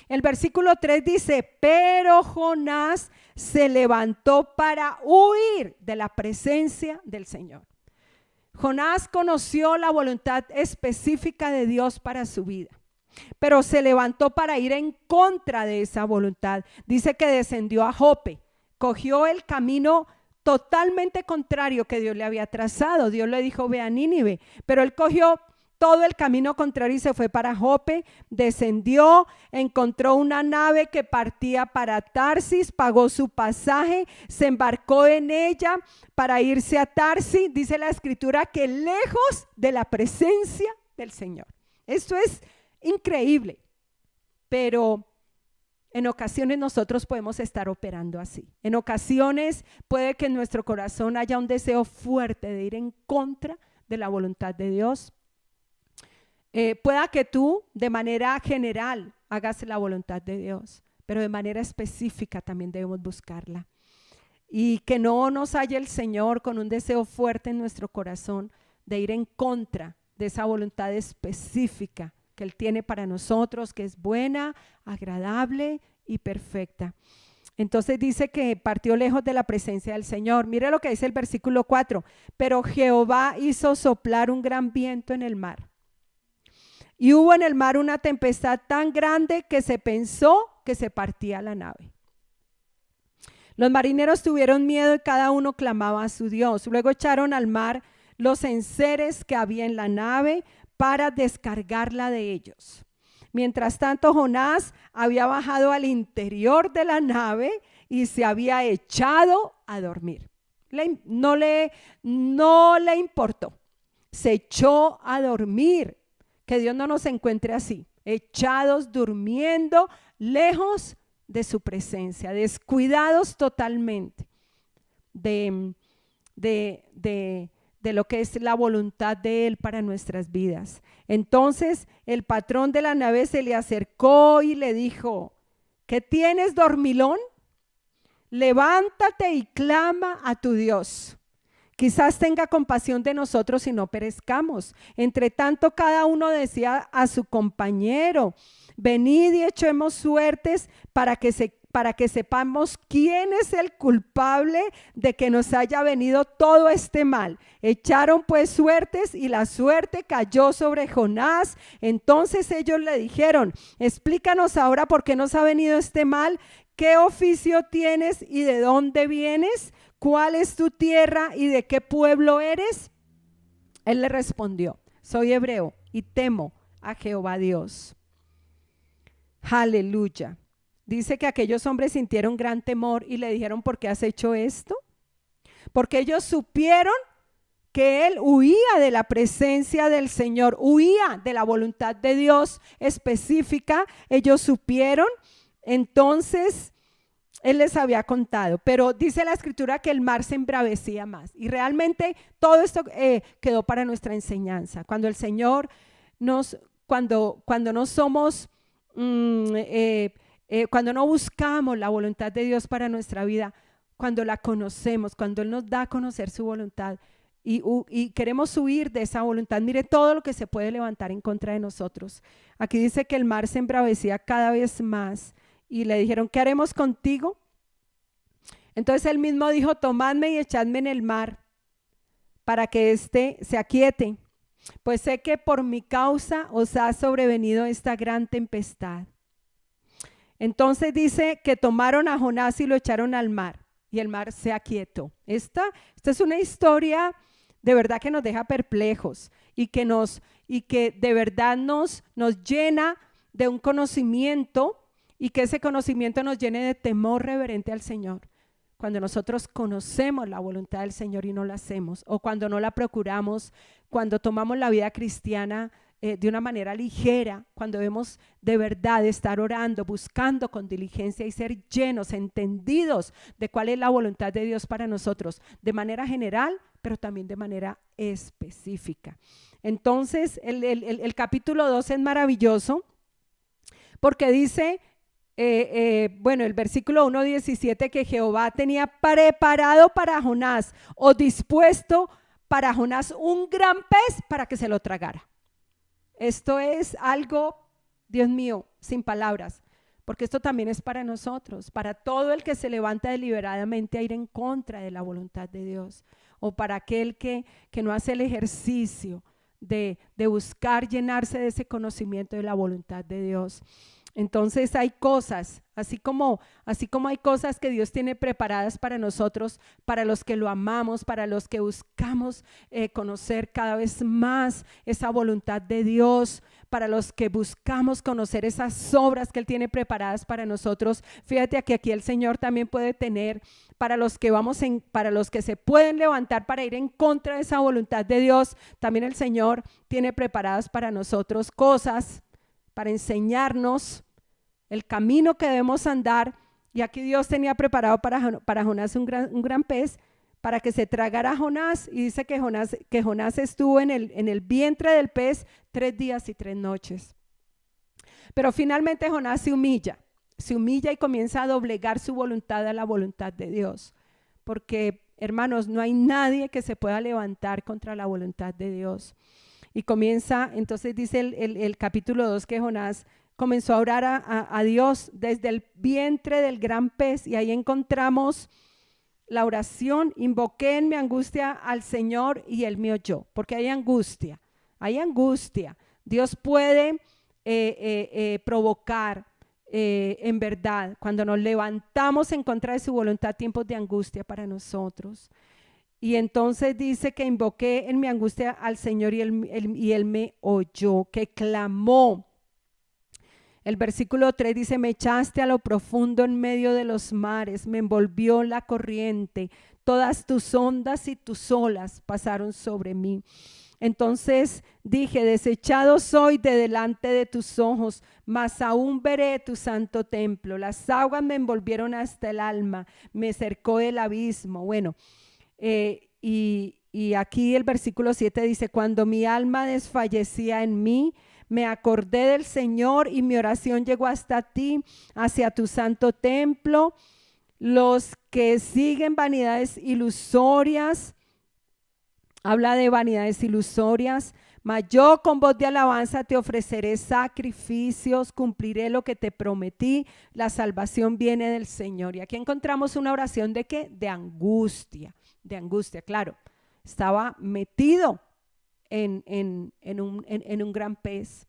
S1: El versículo 3 dice, pero Jonás se levantó para huir de la presencia del Señor. Jonás conoció la voluntad específica de Dios para su vida. pero se levantó para ir en contra de esa voluntad. Dice que descendió a Jope, cogió el camino totalmente contrario que Dios le había trazado. Dios le dijo, ve a Nínive, pero él cogió todo el camino contrario y se fue para Jope, descendió, encontró una nave que partía para Tarsis, pagó su pasaje, se embarcó en ella para irse a Tarsis. Dice la escritura que lejos de la presencia del Señor. Esto es increíble, pero en ocasiones nosotros podemos estar operando así. En ocasiones puede que en nuestro corazón haya un deseo fuerte de ir en contra de la voluntad de Dios. Pueda que tú de manera general hagas la voluntad de Dios, pero de manera específica también debemos buscarla. Y que no nos haya el Señor con un deseo fuerte en nuestro corazón de ir en contra de esa voluntad específica que Él tiene para nosotros, que es buena, agradable y perfecta. Entonces dice que partió lejos de la presencia del Señor. Mire lo que dice el versículo 4. Pero Jehová hizo soplar un gran viento en el mar. Y hubo en el mar una tempestad tan grande que se pensó que se partía la nave. Los marineros tuvieron miedo y cada uno clamaba a su Dios. Luego echaron al mar los enseres que había en la nave para descargarla de ellos. Mientras tanto, Jonás había bajado al interior de la nave y se había echado a dormir. No le importó. Se echó a dormir. Que Dios no nos encuentre así, echados, durmiendo, lejos de su presencia, descuidados totalmente de lo que es la voluntad de Él para nuestras vidas. Entonces el patrón de la nave se le acercó y le dijo, ¿qué tienes, dormilón? Levántate y clama a tu Dios. Quizás tenga compasión de nosotros y no perezcamos. Entre tanto, cada uno decía a su compañero, venid y echemos suertes para que sepamos quién es el culpable de que nos haya venido todo este mal. Echaron pues suertes y la suerte cayó sobre Jonás. Entonces ellos le dijeron, explícanos ahora por qué nos ha venido este mal. ¿Qué oficio tienes y de dónde vienes? ¿Cuál es tu tierra y de qué pueblo eres? Él le respondió, soy hebreo y temo a Jehová Dios. Aleluya. Dice que aquellos hombres sintieron gran temor y le dijeron, ¿por qué has hecho esto? Porque ellos supieron que él huía de la presencia del Señor, huía de la voluntad de Dios específica. Ellos supieron, entonces Él les había contado, pero dice la escritura que el mar se embravecía más. Y realmente todo esto quedó para nuestra enseñanza. Cuando el Señor cuando no somos, cuando no buscamos la voluntad de Dios para nuestra vida, cuando la conocemos, cuando Él nos da a conocer su voluntad y queremos huir de esa voluntad, mire todo lo que se puede levantar en contra de nosotros. Aquí dice que el mar se embravecía cada vez más. Y le dijeron, ¿qué haremos contigo? Entonces él mismo dijo, tomadme y echadme en el mar para que éste se aquiete, pues sé que por mi causa os ha sobrevenido esta gran tempestad. Entonces dice que tomaron a Jonás y lo echaron al mar y el mar se aquietó. Esta es una historia de verdad que nos deja perplejos y que de verdad nos llena de un conocimiento. Y que ese conocimiento nos llene de temor reverente al Señor. Cuando nosotros conocemos la voluntad del Señor y no la hacemos, o cuando no la procuramos, cuando tomamos la vida cristiana de una manera ligera, cuando debemos de verdad estar orando, buscando con diligencia y ser llenos, entendidos de cuál es la voluntad de Dios para nosotros, de manera general, pero también de manera específica. Entonces, el capítulo 2 es maravilloso porque dice... el versículo 1:17 que Jehová tenía preparado para Jonás o dispuesto para Jonás un gran pez para que se lo tragara. Esto es algo, Dios mío, sin palabras, porque esto también es para nosotros, para todo el que se levanta deliberadamente a ir en contra de la voluntad de Dios, o para aquel que no hace el ejercicio de buscar llenarse de ese conocimiento de la voluntad de Dios. Entonces hay cosas, así como hay cosas que Dios tiene preparadas para nosotros, para los que lo amamos, para los que buscamos conocer cada vez más esa voluntad de Dios, para los que buscamos conocer esas obras que Él tiene preparadas para nosotros. Fíjate que aquí el Señor también puede tener para los que para los que se pueden levantar para ir en contra de esa voluntad de Dios. También el Señor tiene preparadas para nosotros cosas para enseñarnos el camino que debemos andar. Y aquí Dios tenía preparado para Jonás un gran pez para que se tragara a Jonás. Y dice que Jonás estuvo en el vientre del pez 3 días y 3 noches. Pero finalmente Jonás se humilla y comienza a doblegar su voluntad a la voluntad de Dios. Porque, hermanos, no hay nadie que se pueda levantar contra la voluntad de Dios. Y comienza, entonces dice el capítulo 2 que Jonás comenzó a orar a Dios desde el vientre del gran pez, y ahí encontramos la oración: invoqué en mi angustia al Señor y Él me oyó. Porque hay angustia. Dios puede provocar en verdad, cuando nos levantamos en contra de su voluntad, tiempos de angustia para nosotros. Y entonces dice que invoqué en mi angustia al Señor y Él me oyó, que clamó. El versículo 3 dice: me echaste a lo profundo en medio de los mares, me envolvió la corriente, todas tus ondas y tus olas pasaron sobre mí. Entonces dije: desechado soy de delante de tus ojos, mas aún veré tu santo templo. Las aguas me envolvieron hasta el alma, me cercó el abismo. Bueno, y aquí el versículo 7 dice: cuando mi alma desfallecía en mí, me acordé del Señor y mi oración llegó hasta ti, hacia tu santo templo. Los que siguen vanidades ilusorias, habla de vanidades ilusorias, mas yo con voz de alabanza te ofreceré sacrificios, cumpliré lo que te prometí, la salvación viene del Señor. Y aquí encontramos una oración ¿de qué? De angustia, claro. Estaba metido en un gran pez.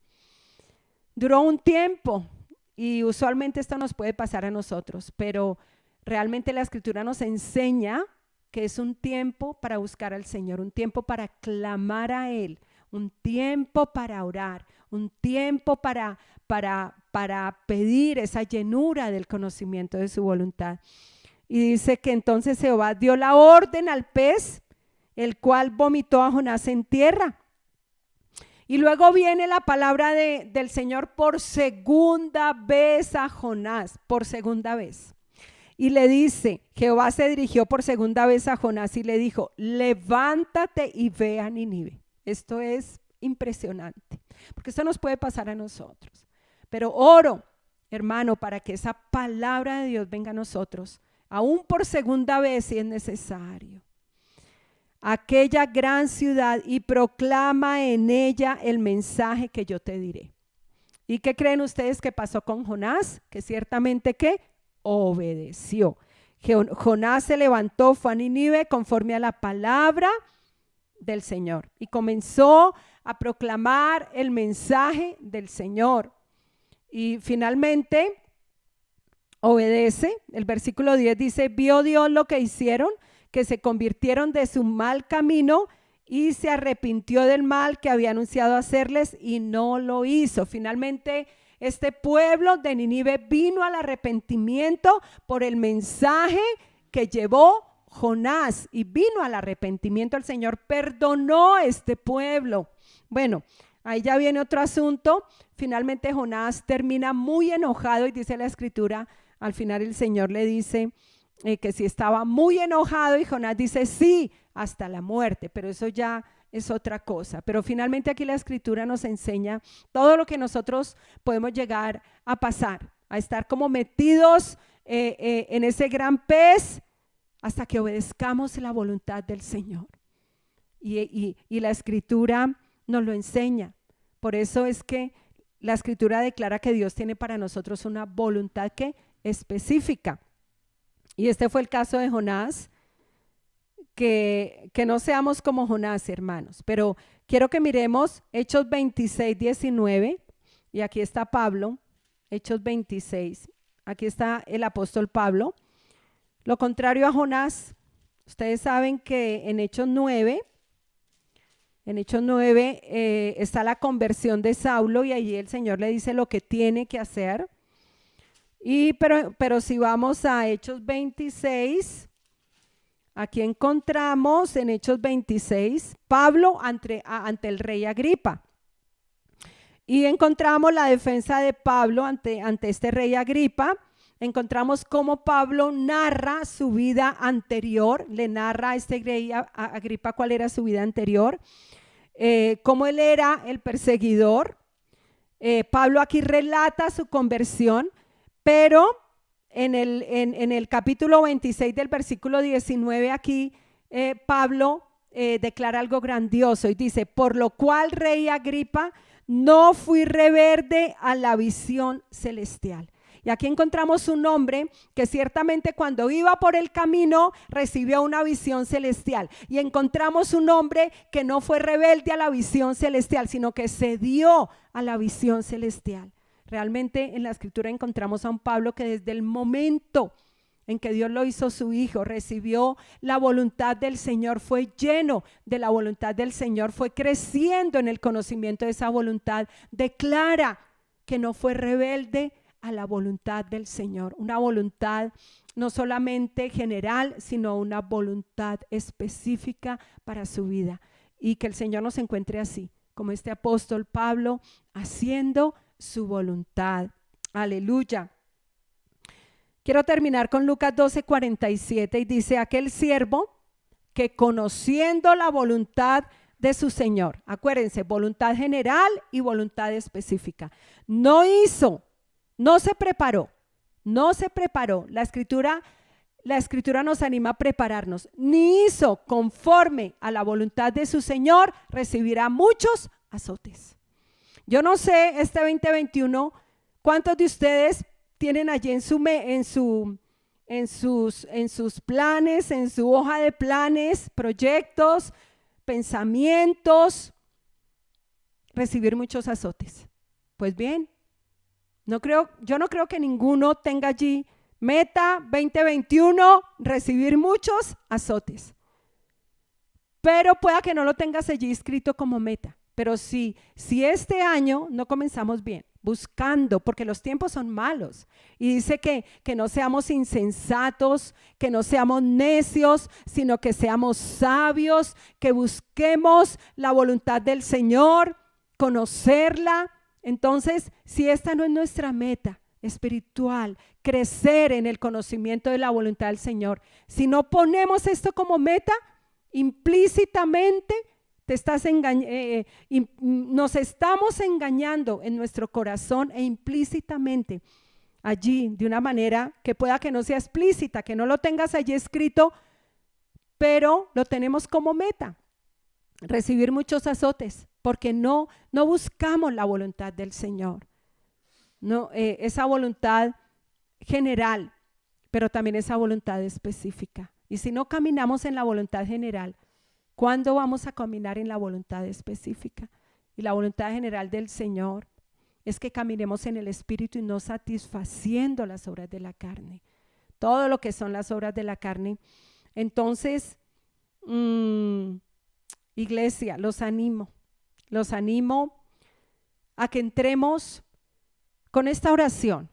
S1: Duró un tiempo, y usualmente esto nos puede pasar a nosotros, pero realmente la Escritura nos enseña que es un tiempo para buscar al Señor, un tiempo para clamar a Él, un tiempo para orar, un tiempo para pedir esa llenura del conocimiento de su voluntad. Y dice que entonces Jehová dio la orden al pez, el cual vomitó a Jonás en tierra. Y luego viene la palabra del Señor por segunda vez a Jonás, por segunda vez. Y le dice, Jehová se dirigió por segunda vez a Jonás y le dijo: levántate y ve a Nínive. Esto es impresionante, porque esto nos puede pasar a nosotros. Pero oro, hermano, para que esa palabra de Dios venga a nosotros, aún por segunda vez si es necesario, aquella gran ciudad, y proclama en ella el mensaje que yo te diré. ¿Y qué creen ustedes que pasó con Jonás? Que ciertamente que obedeció. Jonás se levantó, fue a Nínive conforme a la palabra del Señor y comenzó a proclamar el mensaje del Señor. Y finalmente obedece. El versículo 10 dice: vio Dios lo que hicieron, que se convirtieron de su mal camino y se arrepintió del mal que había anunciado hacerles y no lo hizo. Finalmente este pueblo de Nínive vino al arrepentimiento por el mensaje que llevó Jonás, y vino al arrepentimiento. El Señor perdonó a este pueblo. Bueno, ahí ya viene otro asunto. Finalmente Jonás termina muy enojado, y dice la Escritura, al final el Señor le dice que si estaba muy enojado, y Jonás dice sí, hasta la muerte, pero eso ya es otra cosa. Pero finalmente aquí la Escritura nos enseña todo lo que nosotros podemos llegar a pasar, a estar como metidos en ese gran pez, hasta que obedezcamos la voluntad del Señor. Y la Escritura nos lo enseña. Por eso es que la Escritura declara que Dios tiene para nosotros una voluntad que específica. Y este fue el caso de Jonás, que no seamos como Jonás, hermanos. Pero quiero que miremos Hechos 26, 19, y aquí está Pablo, Hechos 26, aquí está el apóstol Pablo. Lo contrario a Jonás, ustedes saben que en Hechos 9 está la conversión de Saulo y allí el Señor le dice lo que tiene que hacer. Pero si vamos a Hechos 26, aquí encontramos en Hechos 26 Pablo ante el rey Agripa. Y encontramos la defensa de Pablo ante este rey Agripa. Encontramos cómo Pablo narra su vida anterior, le narra a este rey Agripa cuál era su vida anterior, cómo él era el perseguidor. Pablo aquí relata su conversión, pero en el capítulo 26 del versículo 19 aquí Pablo declara algo grandioso y dice: por lo cual, rey Agripa, no fui rebelde a la visión celestial. Y aquí encontramos un hombre que ciertamente cuando iba por el camino recibió una visión celestial. Y encontramos un hombre que no fue rebelde a la visión celestial, sino que se dio a la visión celestial. Realmente en la escritura encontramos a un Pablo que desde el momento en que Dios lo hizo su hijo, recibió la voluntad del Señor, fue lleno de la voluntad del Señor, fue creciendo en el conocimiento de esa voluntad. Declara que no fue rebelde a la voluntad del Señor, una voluntad no solamente general, sino una voluntad específica para su vida. Y que el Señor nos encuentre así, como este apóstol Pablo, haciendo su voluntad. Aleluya. Quiero terminar con Lucas 12:47 y dice: aquel siervo que conociendo la voluntad de su Señor, acuérdense, voluntad general y voluntad específica, no se preparó. La escritura nos anima a prepararnos. Ni hizo conforme a la voluntad de su Señor, recibirá muchos azotes. Yo no sé, este 2021, ¿cuántos de ustedes tienen allí en sus planes, en su hoja de planes, proyectos, pensamientos, recibir muchos azotes? Pues bien, yo no creo que ninguno tenga allí meta 2021, recibir muchos azotes. Pero pueda que no lo tengas allí escrito como meta. Pero si este año no comenzamos bien, buscando, porque los tiempos son malos, y dice que no seamos insensatos, que no seamos necios, sino que seamos sabios, que busquemos la voluntad del Señor, conocerla. Entonces, si esta no es nuestra meta espiritual, crecer en el conocimiento de la voluntad del Señor, si no ponemos esto como meta, implícitamente nos estamos engañando en nuestro corazón e implícitamente allí, de una manera que pueda que no sea explícita, que no lo tengas allí escrito, pero lo tenemos como meta, recibir muchos azotes, porque no buscamos la voluntad del Señor, no, esa voluntad general, pero también esa voluntad específica. Y si no caminamos en la voluntad general, ¿cuándo vamos a caminar en la voluntad específica? Y la voluntad general del Señor es que caminemos en el Espíritu y no satisfaciendo las obras de la carne, todo lo que son las obras de la carne. Entonces, iglesia, los animo a que entremos con esta oración.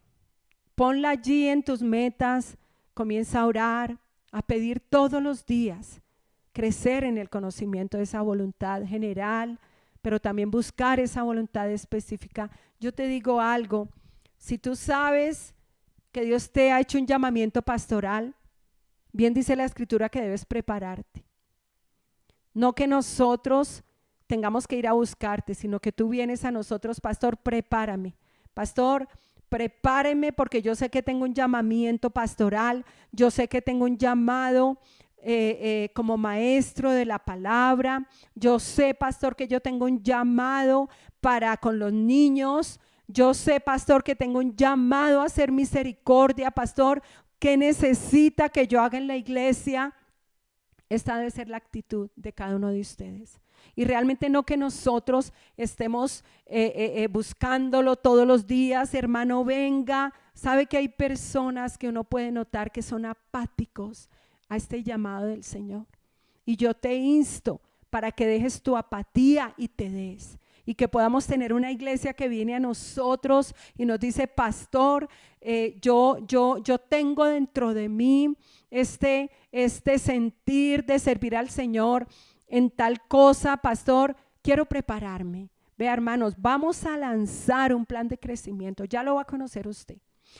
S1: Ponla allí en tus metas, comienza a orar, a pedir todos los días, crecer en el conocimiento de esa voluntad general, pero también buscar esa voluntad específica. Yo te digo algo, si tú sabes que Dios te ha hecho un llamamiento pastoral, bien dice la Escritura que debes prepararte. No que nosotros tengamos que ir a buscarte, sino que tú vienes a nosotros: pastor, prepárame. Pastor, prepáreme, porque yo sé que tengo un llamamiento pastoral, yo sé que tengo un llamado como maestro de la palabra. Yo sé, pastor, que yo tengo un llamado para con los niños. Yo sé, pastor, que tengo un llamado a hacer misericordia. Pastor, ¿qué necesita que yo haga en la iglesia? Esta debe ser la actitud de cada uno de ustedes. Y realmente no que nosotros estemos buscándolo todos los días, hermano, venga. Sabe que hay personas que uno puede notar que son apáticos a este llamado del Señor. Y yo te insto para que dejes tu apatía y te des. Y que podamos tener una iglesia que viene a nosotros y nos dice, pastor, yo tengo dentro de mí este sentir de servir al Señor en tal cosa, pastor, quiero prepararme. Vea, hermanos, vamos a lanzar un plan de crecimiento, ya lo va a conocer usted.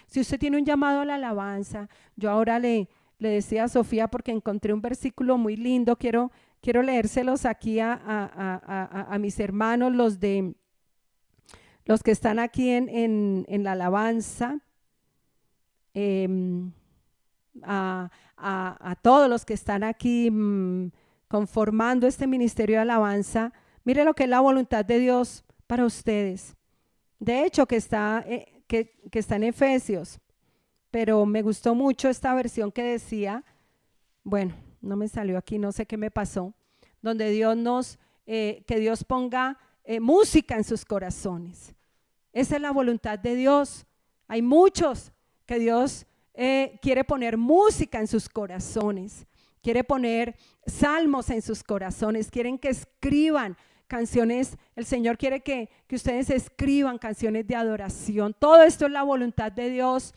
S1: Si usted tiene un llamado a la alabanza, yo ahora le decía a Sofía, porque encontré un versículo muy lindo, quiero leérselos aquí a mis hermanos, los que están aquí en la alabanza, a todos los que están aquí conformando este ministerio de alabanza. Mire lo que es la voluntad de Dios para ustedes. De hecho, que está en Efesios, pero me gustó mucho esta versión que decía, bueno, no me salió aquí, no sé qué me pasó, donde Dios que Dios ponga música en sus corazones. Esa es la voluntad de Dios. Hay muchos que Dios quiere poner música en sus corazones, quiere poner salmos en sus corazones, quieren que escriban canciones. El Señor quiere que ustedes escriban canciones de adoración. Todo esto es la voluntad de Dios.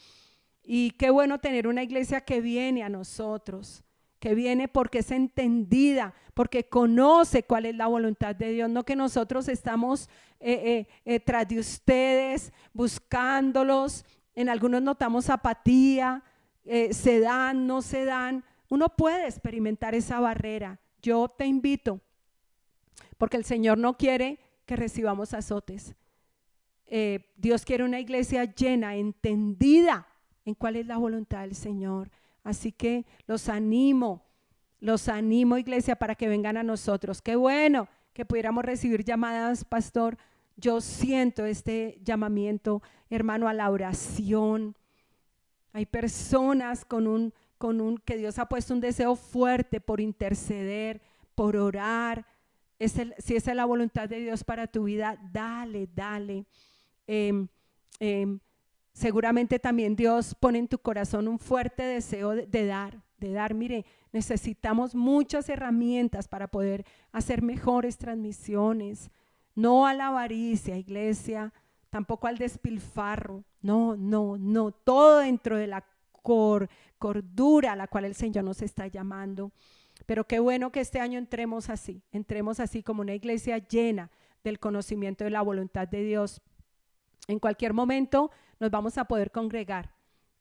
S1: Y qué bueno tener una iglesia que viene a nosotros, que viene porque es entendida, porque conoce cuál es la voluntad de Dios, no que nosotros estamos tras de ustedes, buscándolos. En algunos notamos apatía, se dan, no se dan. Uno puede experimentar esa barrera. Yo te invito, porque el Señor no quiere que recibamos azotes. Dios quiere una iglesia llena, entendida en cuál es la voluntad del Señor. Así que los animo, iglesia, para que vengan a nosotros. Qué bueno que pudiéramos recibir llamadas, pastor. Yo siento este llamamiento, hermano, a la oración. Hay personas que Dios ha puesto un deseo fuerte por interceder, por orar. Si esa es la voluntad de Dios para tu vida, dale. Seguramente también Dios pone en tu corazón un fuerte deseo de dar. Mire, necesitamos muchas herramientas para poder hacer mejores transmisiones. No a la avaricia, iglesia, tampoco al despilfarro. No. Todo dentro de la cordura a la cual el Señor nos está llamando. Pero qué bueno que este año entremos así como una iglesia llena del conocimiento de la voluntad de Dios. En cualquier momento nos vamos a poder congregar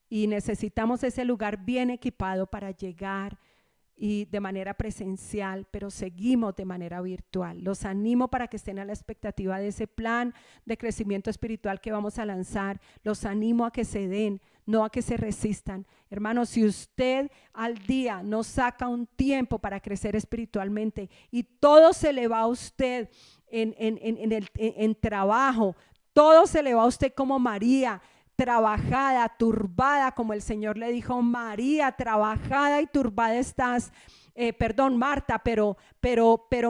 S1: y necesitamos ese lugar bien equipado para llegar y de manera presencial, pero seguimos de manera virtual. Los animo para que estén a la expectativa de ese plan de crecimiento espiritual que vamos a lanzar. Los animo a que se den, no a que se resistan. Hermanos, si usted al día no saca un tiempo para crecer espiritualmente y todo se le va a usted en trabajo, todo se le va a usted como María, trabajada, turbada, como el Señor le dijo, María, trabajada y turbada estás, Marta, pero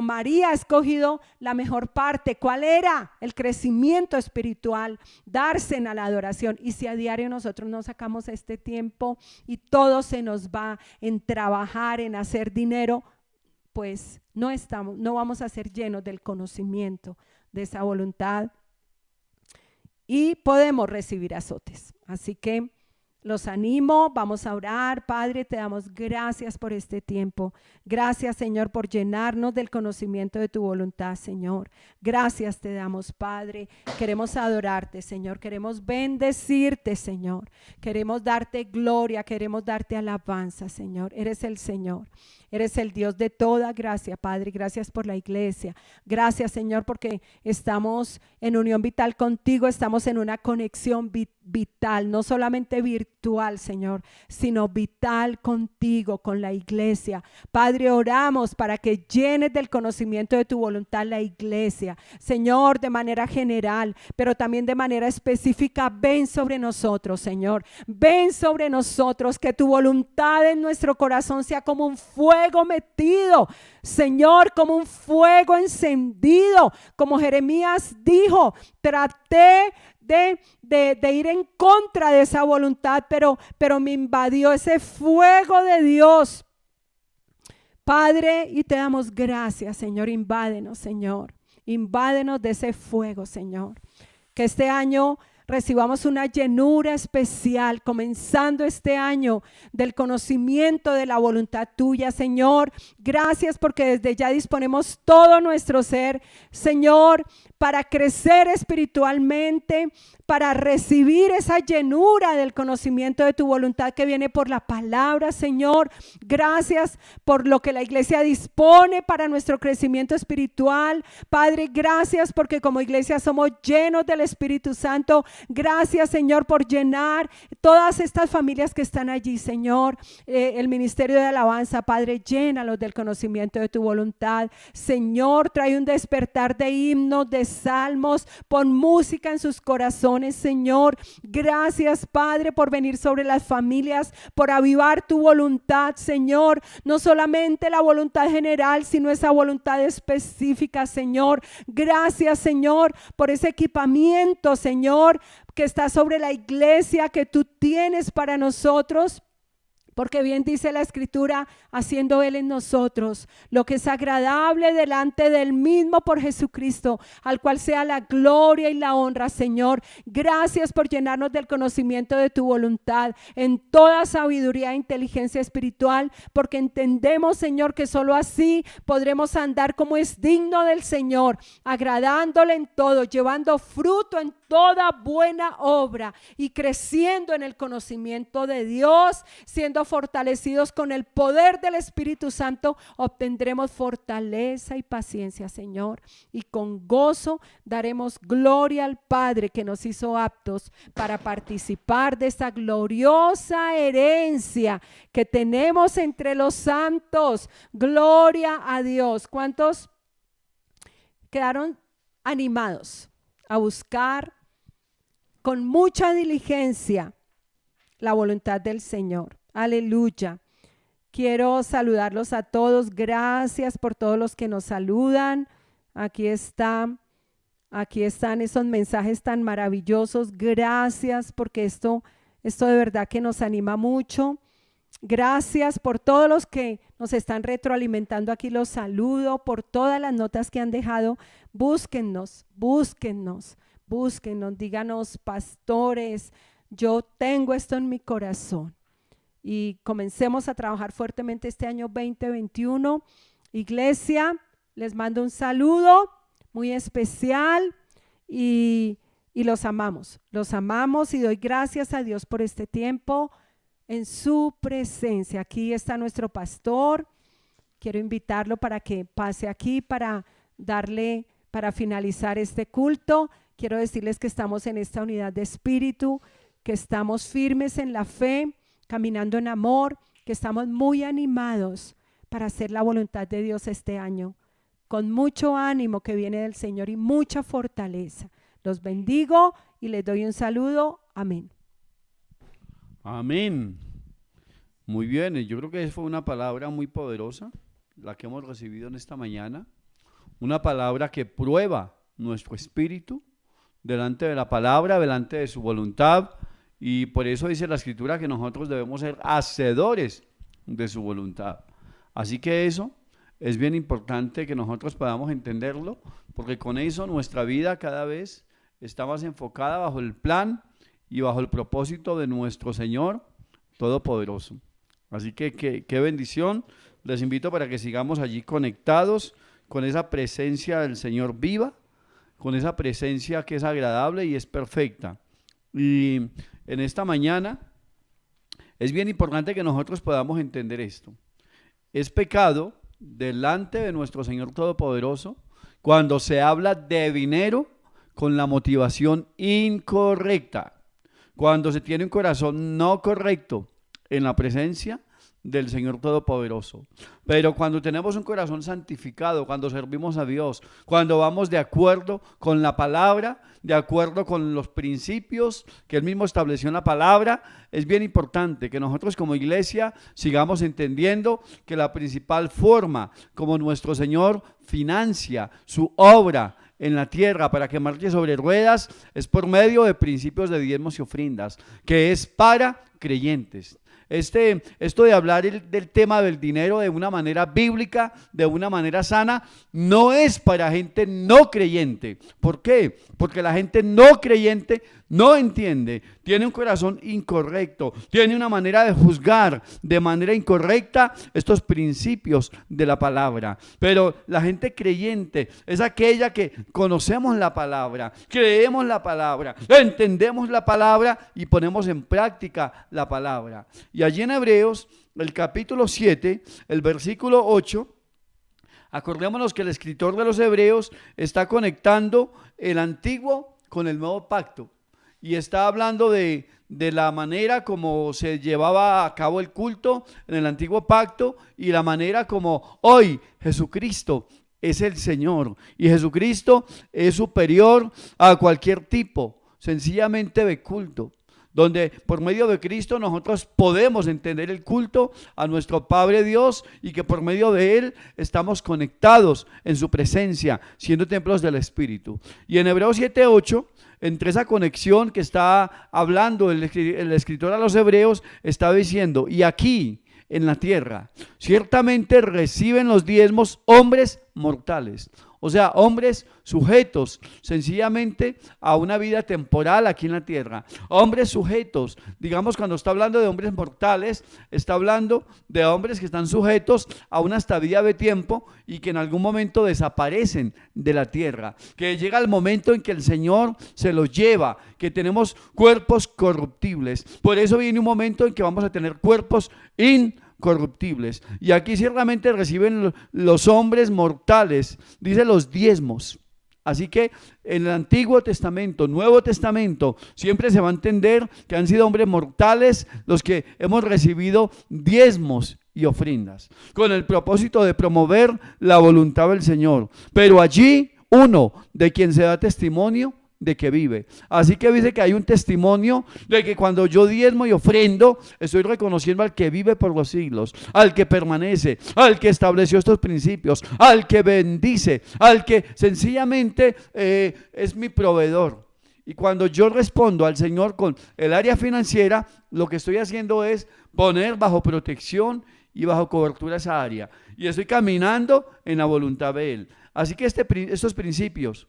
S1: María ha escogido la mejor parte. ¿Cuál era? El crecimiento espiritual, darse en la adoración. Y si a diario nosotros no sacamos este tiempo y todo se nos va en trabajar, en hacer dinero, pues no vamos a ser llenos del conocimiento de esa voluntad y podemos recibir azotes. Así que los animo, vamos a orar. Padre, te damos gracias por este tiempo. Gracias, Señor, por llenarnos del conocimiento de tu voluntad, Señor. Gracias te damos, Padre. Queremos adorarte, Señor. Queremos bendecirte, Señor. Queremos darte gloria, queremos darte alabanza, Señor. Eres el Señor. Eres el Dios de toda gracia, Padre. Gracias por la iglesia. Gracias, Señor, porque estamos en unión vital contigo. Estamos en una conexión vital, no solamente virtual, Señor, sino vital contigo, con la iglesia. Padre, oramos para que llenes del conocimiento de tu voluntad la iglesia, Señor, de manera general, pero también de manera específica. Ven sobre nosotros, Señor, ven sobre nosotros, que tu voluntad en nuestro corazón sea como un fuego metido, Señor, como un fuego encendido. Como Jeremías dijo, traté de ir en contra de esa voluntad, pero me invadió ese fuego de Dios. Padre, y te damos gracias, Señor. Invádenos, Señor. Invádenos de ese fuego, Señor. Que este año recibamos una llenura especial, comenzando este año, del conocimiento de la voluntad tuya, Señor. Gracias porque desde ya disponemos todo nuestro ser, Señor, para crecer espiritualmente, para recibir esa llenura del conocimiento de tu voluntad que viene por la palabra, Señor. Gracias por lo que la iglesia dispone para nuestro crecimiento espiritual. Padre, gracias porque como iglesia somos llenos del Espíritu Santo. Gracias, Señor, por llenar todas estas familias que están allí, Señor. El ministerio de alabanza, Padre, llénalos del conocimiento de tu voluntad. Señor, trae un despertar de himnos, de salmos, pon música en sus corazones, Señor. Gracias, Padre, por venir sobre las familias, por avivar tu voluntad, Señor. No solamente la voluntad general, sino esa voluntad específica, Señor. Gracias, Señor, por ese equipamiento, Señor, que está sobre la iglesia, que tú tienes para nosotros. Porque bien dice la Escritura, haciendo Él en nosotros lo que es agradable delante del mismo por Jesucristo, al cual sea la gloria y la honra, Señor. Gracias por llenarnos del conocimiento de tu voluntad en toda sabiduría e inteligencia espiritual, porque entendemos, Señor, que solo así podremos andar como es digno del Señor, agradándole en todo, llevando fruto en toda buena obra y creciendo en el conocimiento de Dios, siendo fortalecidos con el poder del Espíritu Santo. Obtendremos fortaleza y paciencia, Señor, y con gozo daremos gloria al Padre que nos hizo aptos para participar de esta gloriosa herencia que tenemos entre los santos. Gloria a Dios. ¿Cuántos quedaron animados a buscar con mucha diligencia la voluntad del Señor? Aleluya. Quiero saludarlos a todos. Gracias por todos los que nos saludan. Aquí están esos mensajes tan maravillosos. Gracias porque esto de verdad que nos anima mucho. Gracias por todos los que nos están retroalimentando aquí. Los saludo por todas las notas que han dejado. Búsquennos, díganos, pastores, yo tengo esto en mi corazón. Y comencemos a trabajar fuertemente este año 2021. Iglesia, les mando un saludo muy especial y los amamos y doy gracias a Dios por este tiempo en su presencia. Aquí está nuestro pastor. Quiero invitarlo para que pase aquí para finalizar este culto. Quiero decirles que estamos en esta unidad de espíritu, que estamos firmes en la fe, caminando en amor, que estamos muy animados para hacer la voluntad de Dios este año, con mucho ánimo que viene del Señor y mucha fortaleza. Los bendigo y les doy un saludo. Amén.
S2: Amén. Muy bien, yo creo que fue una palabra muy poderosa, la que hemos recibido en esta mañana. Una palabra que prueba nuestro espíritu delante de la palabra, delante de su voluntad. Y por eso dice la Escritura que nosotros debemos ser hacedores de su voluntad. Así que eso es bien importante que nosotros podamos entenderlo, porque con eso nuestra vida cada vez está más enfocada bajo el plan y bajo el propósito de nuestro Señor Todopoderoso. Así que qué bendición. Les invito para que sigamos allí conectados con esa presencia del Señor viva, con esa presencia que es agradable y es perfecta. Y en esta mañana es bien importante que nosotros podamos entender esto. Es pecado delante de nuestro Señor Todopoderoso cuando se habla de dinero con la motivación incorrecta, cuando se tiene un corazón no correcto en la presencia del Señor Todopoderoso. Pero cuando tenemos un corazón santificado, cuando servimos a Dios, cuando vamos de acuerdo con la palabra, de acuerdo con los principios que Él mismo estableció en la palabra, es bien importante que nosotros como iglesia sigamos entendiendo que la principal forma como nuestro Señor financia su obra en la tierra para que marche sobre ruedas es por medio de principios de diezmos y ofrendas, que es para creyentes. Esto de hablar del tema del dinero de una manera bíblica, de una manera sana, no es para gente no creyente. ¿Por qué? Porque la gente no creyente no entiende, tiene un corazón incorrecto, tiene una manera de juzgar de manera incorrecta estos principios de la palabra. Pero la gente creyente es aquella que conocemos la palabra, creemos la palabra, entendemos la palabra y ponemos en práctica la palabra. Y allí en Hebreos, el capítulo 7, el versículo 8, acordémonos que el escritor de los Hebreos está conectando el antiguo con el nuevo pacto. Y está hablando de la manera como se llevaba a cabo el culto en el antiguo pacto y la manera como hoy Jesucristo es el Señor. Y Jesucristo es superior a cualquier tipo, sencillamente de culto, donde por medio de Cristo nosotros podemos entender el culto a nuestro Padre Dios y que por medio de Él estamos conectados en su presencia, siendo templos del Espíritu. Y en Hebreos 7:8, entre esa conexión que está hablando el escritor a los Hebreos, está diciendo, y aquí en la tierra ciertamente reciben los diezmos hombres mortales. O sea, hombres sujetos sencillamente a una vida temporal aquí en la tierra. Hombres sujetos, digamos, cuando está hablando de hombres mortales, está hablando de hombres que están sujetos a una estadía de tiempo y que en algún momento desaparecen de la tierra. Que llega el momento en que el Señor se los lleva, que tenemos cuerpos corruptibles. Por eso viene un momento en que vamos a tener cuerpos incorruptibles. Y aquí ciertamente reciben los hombres mortales, dice los diezmos. Así que en el Antiguo Testamento, Nuevo Testamento, siempre se va a entender que han sido hombres mortales los que hemos recibido diezmos y ofrendas, con el propósito de promover la voluntad del Señor. Pero allí uno de quien se da testimonio de que vive. Así que dice que hay un testimonio de que cuando yo diezmo y ofrendo, estoy reconociendo al que vive por los siglos, al que permanece, al que estableció estos principios, al que bendice, al que sencillamente es mi proveedor. Y cuando yo respondo al Señor con el área financiera, lo que estoy haciendo es poner bajo protección y bajo cobertura esa área. Y estoy caminando en la voluntad de Él. Así que estos principios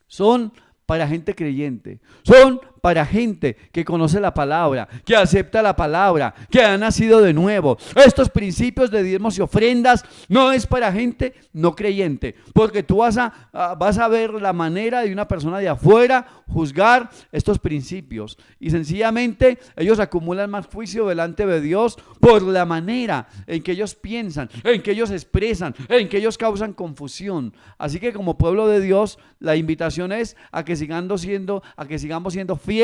S2: son para gente creyente, son para gente que conoce la palabra, que acepta la palabra, que ha nacido de nuevo. Estos principios de diezmos y ofrendas no es para gente no creyente, porque tú vas a ver la manera de una persona de afuera juzgar estos principios y sencillamente ellos acumulan más juicio delante de Dios por la manera en que ellos piensan, en que ellos expresan, en que ellos causan confusión. Así que como pueblo de Dios, la invitación es a que sigamos siendo fieles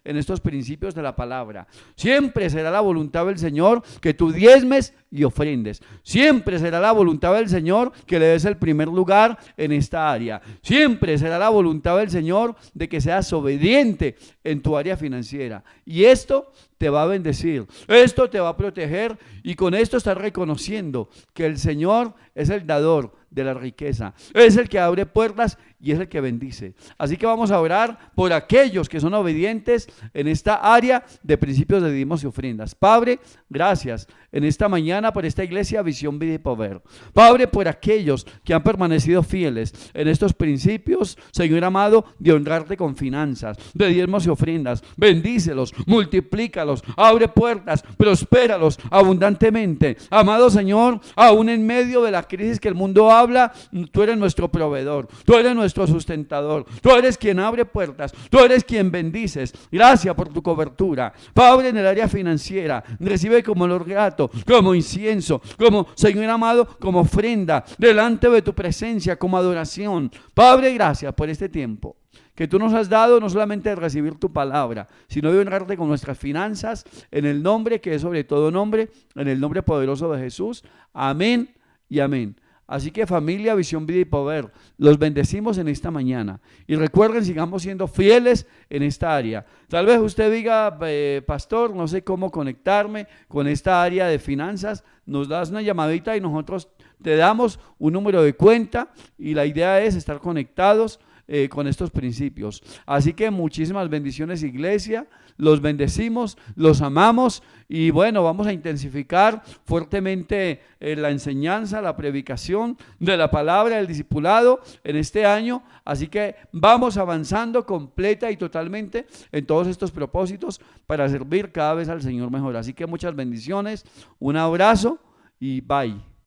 S2: en estos principios de la palabra. Siempre será la voluntad del Señor que tú diezmes y ofrendes. Siempre será la voluntad del Señor que le des el primer lugar en esta área. Siempre será la voluntad del Señor de que seas obediente en tu área financiera. Y esto te va a bendecir, esto te va a proteger y con esto estás reconociendo que el Señor es el dador de la riqueza, es el que abre puertas y es el que bendice. Así que vamos a orar por aquellos que son obedientes en esta área de principios de diezmos y ofrendas. Padre, gracias en esta mañana por esta iglesia Visión, Vida y Poder. Padre, por aquellos que han permanecido fieles en estos principios, Señor amado, de honrarte con finanzas, de diezmos y ofrendas. Bendícelos, multiplícalos, abre puertas, prospéralos abundantemente. Amado Señor, aún en medio de la crisis que el mundo habla, tú eres nuestro proveedor, tú eres nuestro sustentador, tú eres quien abre puertas, tú eres quien bendices. Gracias por tu cobertura. Padre, en el área financiera, recibe como olor grato, como incienso, como, Señor amado, como ofrenda delante de tu presencia, como adoración. Padre, gracias por este tiempo que tú nos has dado, no solamente de recibir tu palabra, sino de honrarte con nuestras finanzas, en el nombre que es sobre todo nombre, en el nombre poderoso de Jesús. Amén y amén. Así que familia, Visión, Vida y Poder, los bendecimos en esta mañana. Y recuerden, sigamos siendo fieles en esta área. Tal vez usted diga, pastor, no sé cómo conectarme con esta área de finanzas. Nos das una llamadita y nosotros te damos un número de cuenta y la idea es estar conectados con estos principios. Así que muchísimas bendiciones, iglesia. Los bendecimos, los amamos y bueno, vamos a intensificar fuertemente la enseñanza, la predicación de la palabra, del discipulado en este año. Así que vamos avanzando completa y totalmente en todos estos propósitos para servir cada vez al Señor mejor. Así que muchas bendiciones, un abrazo y bye.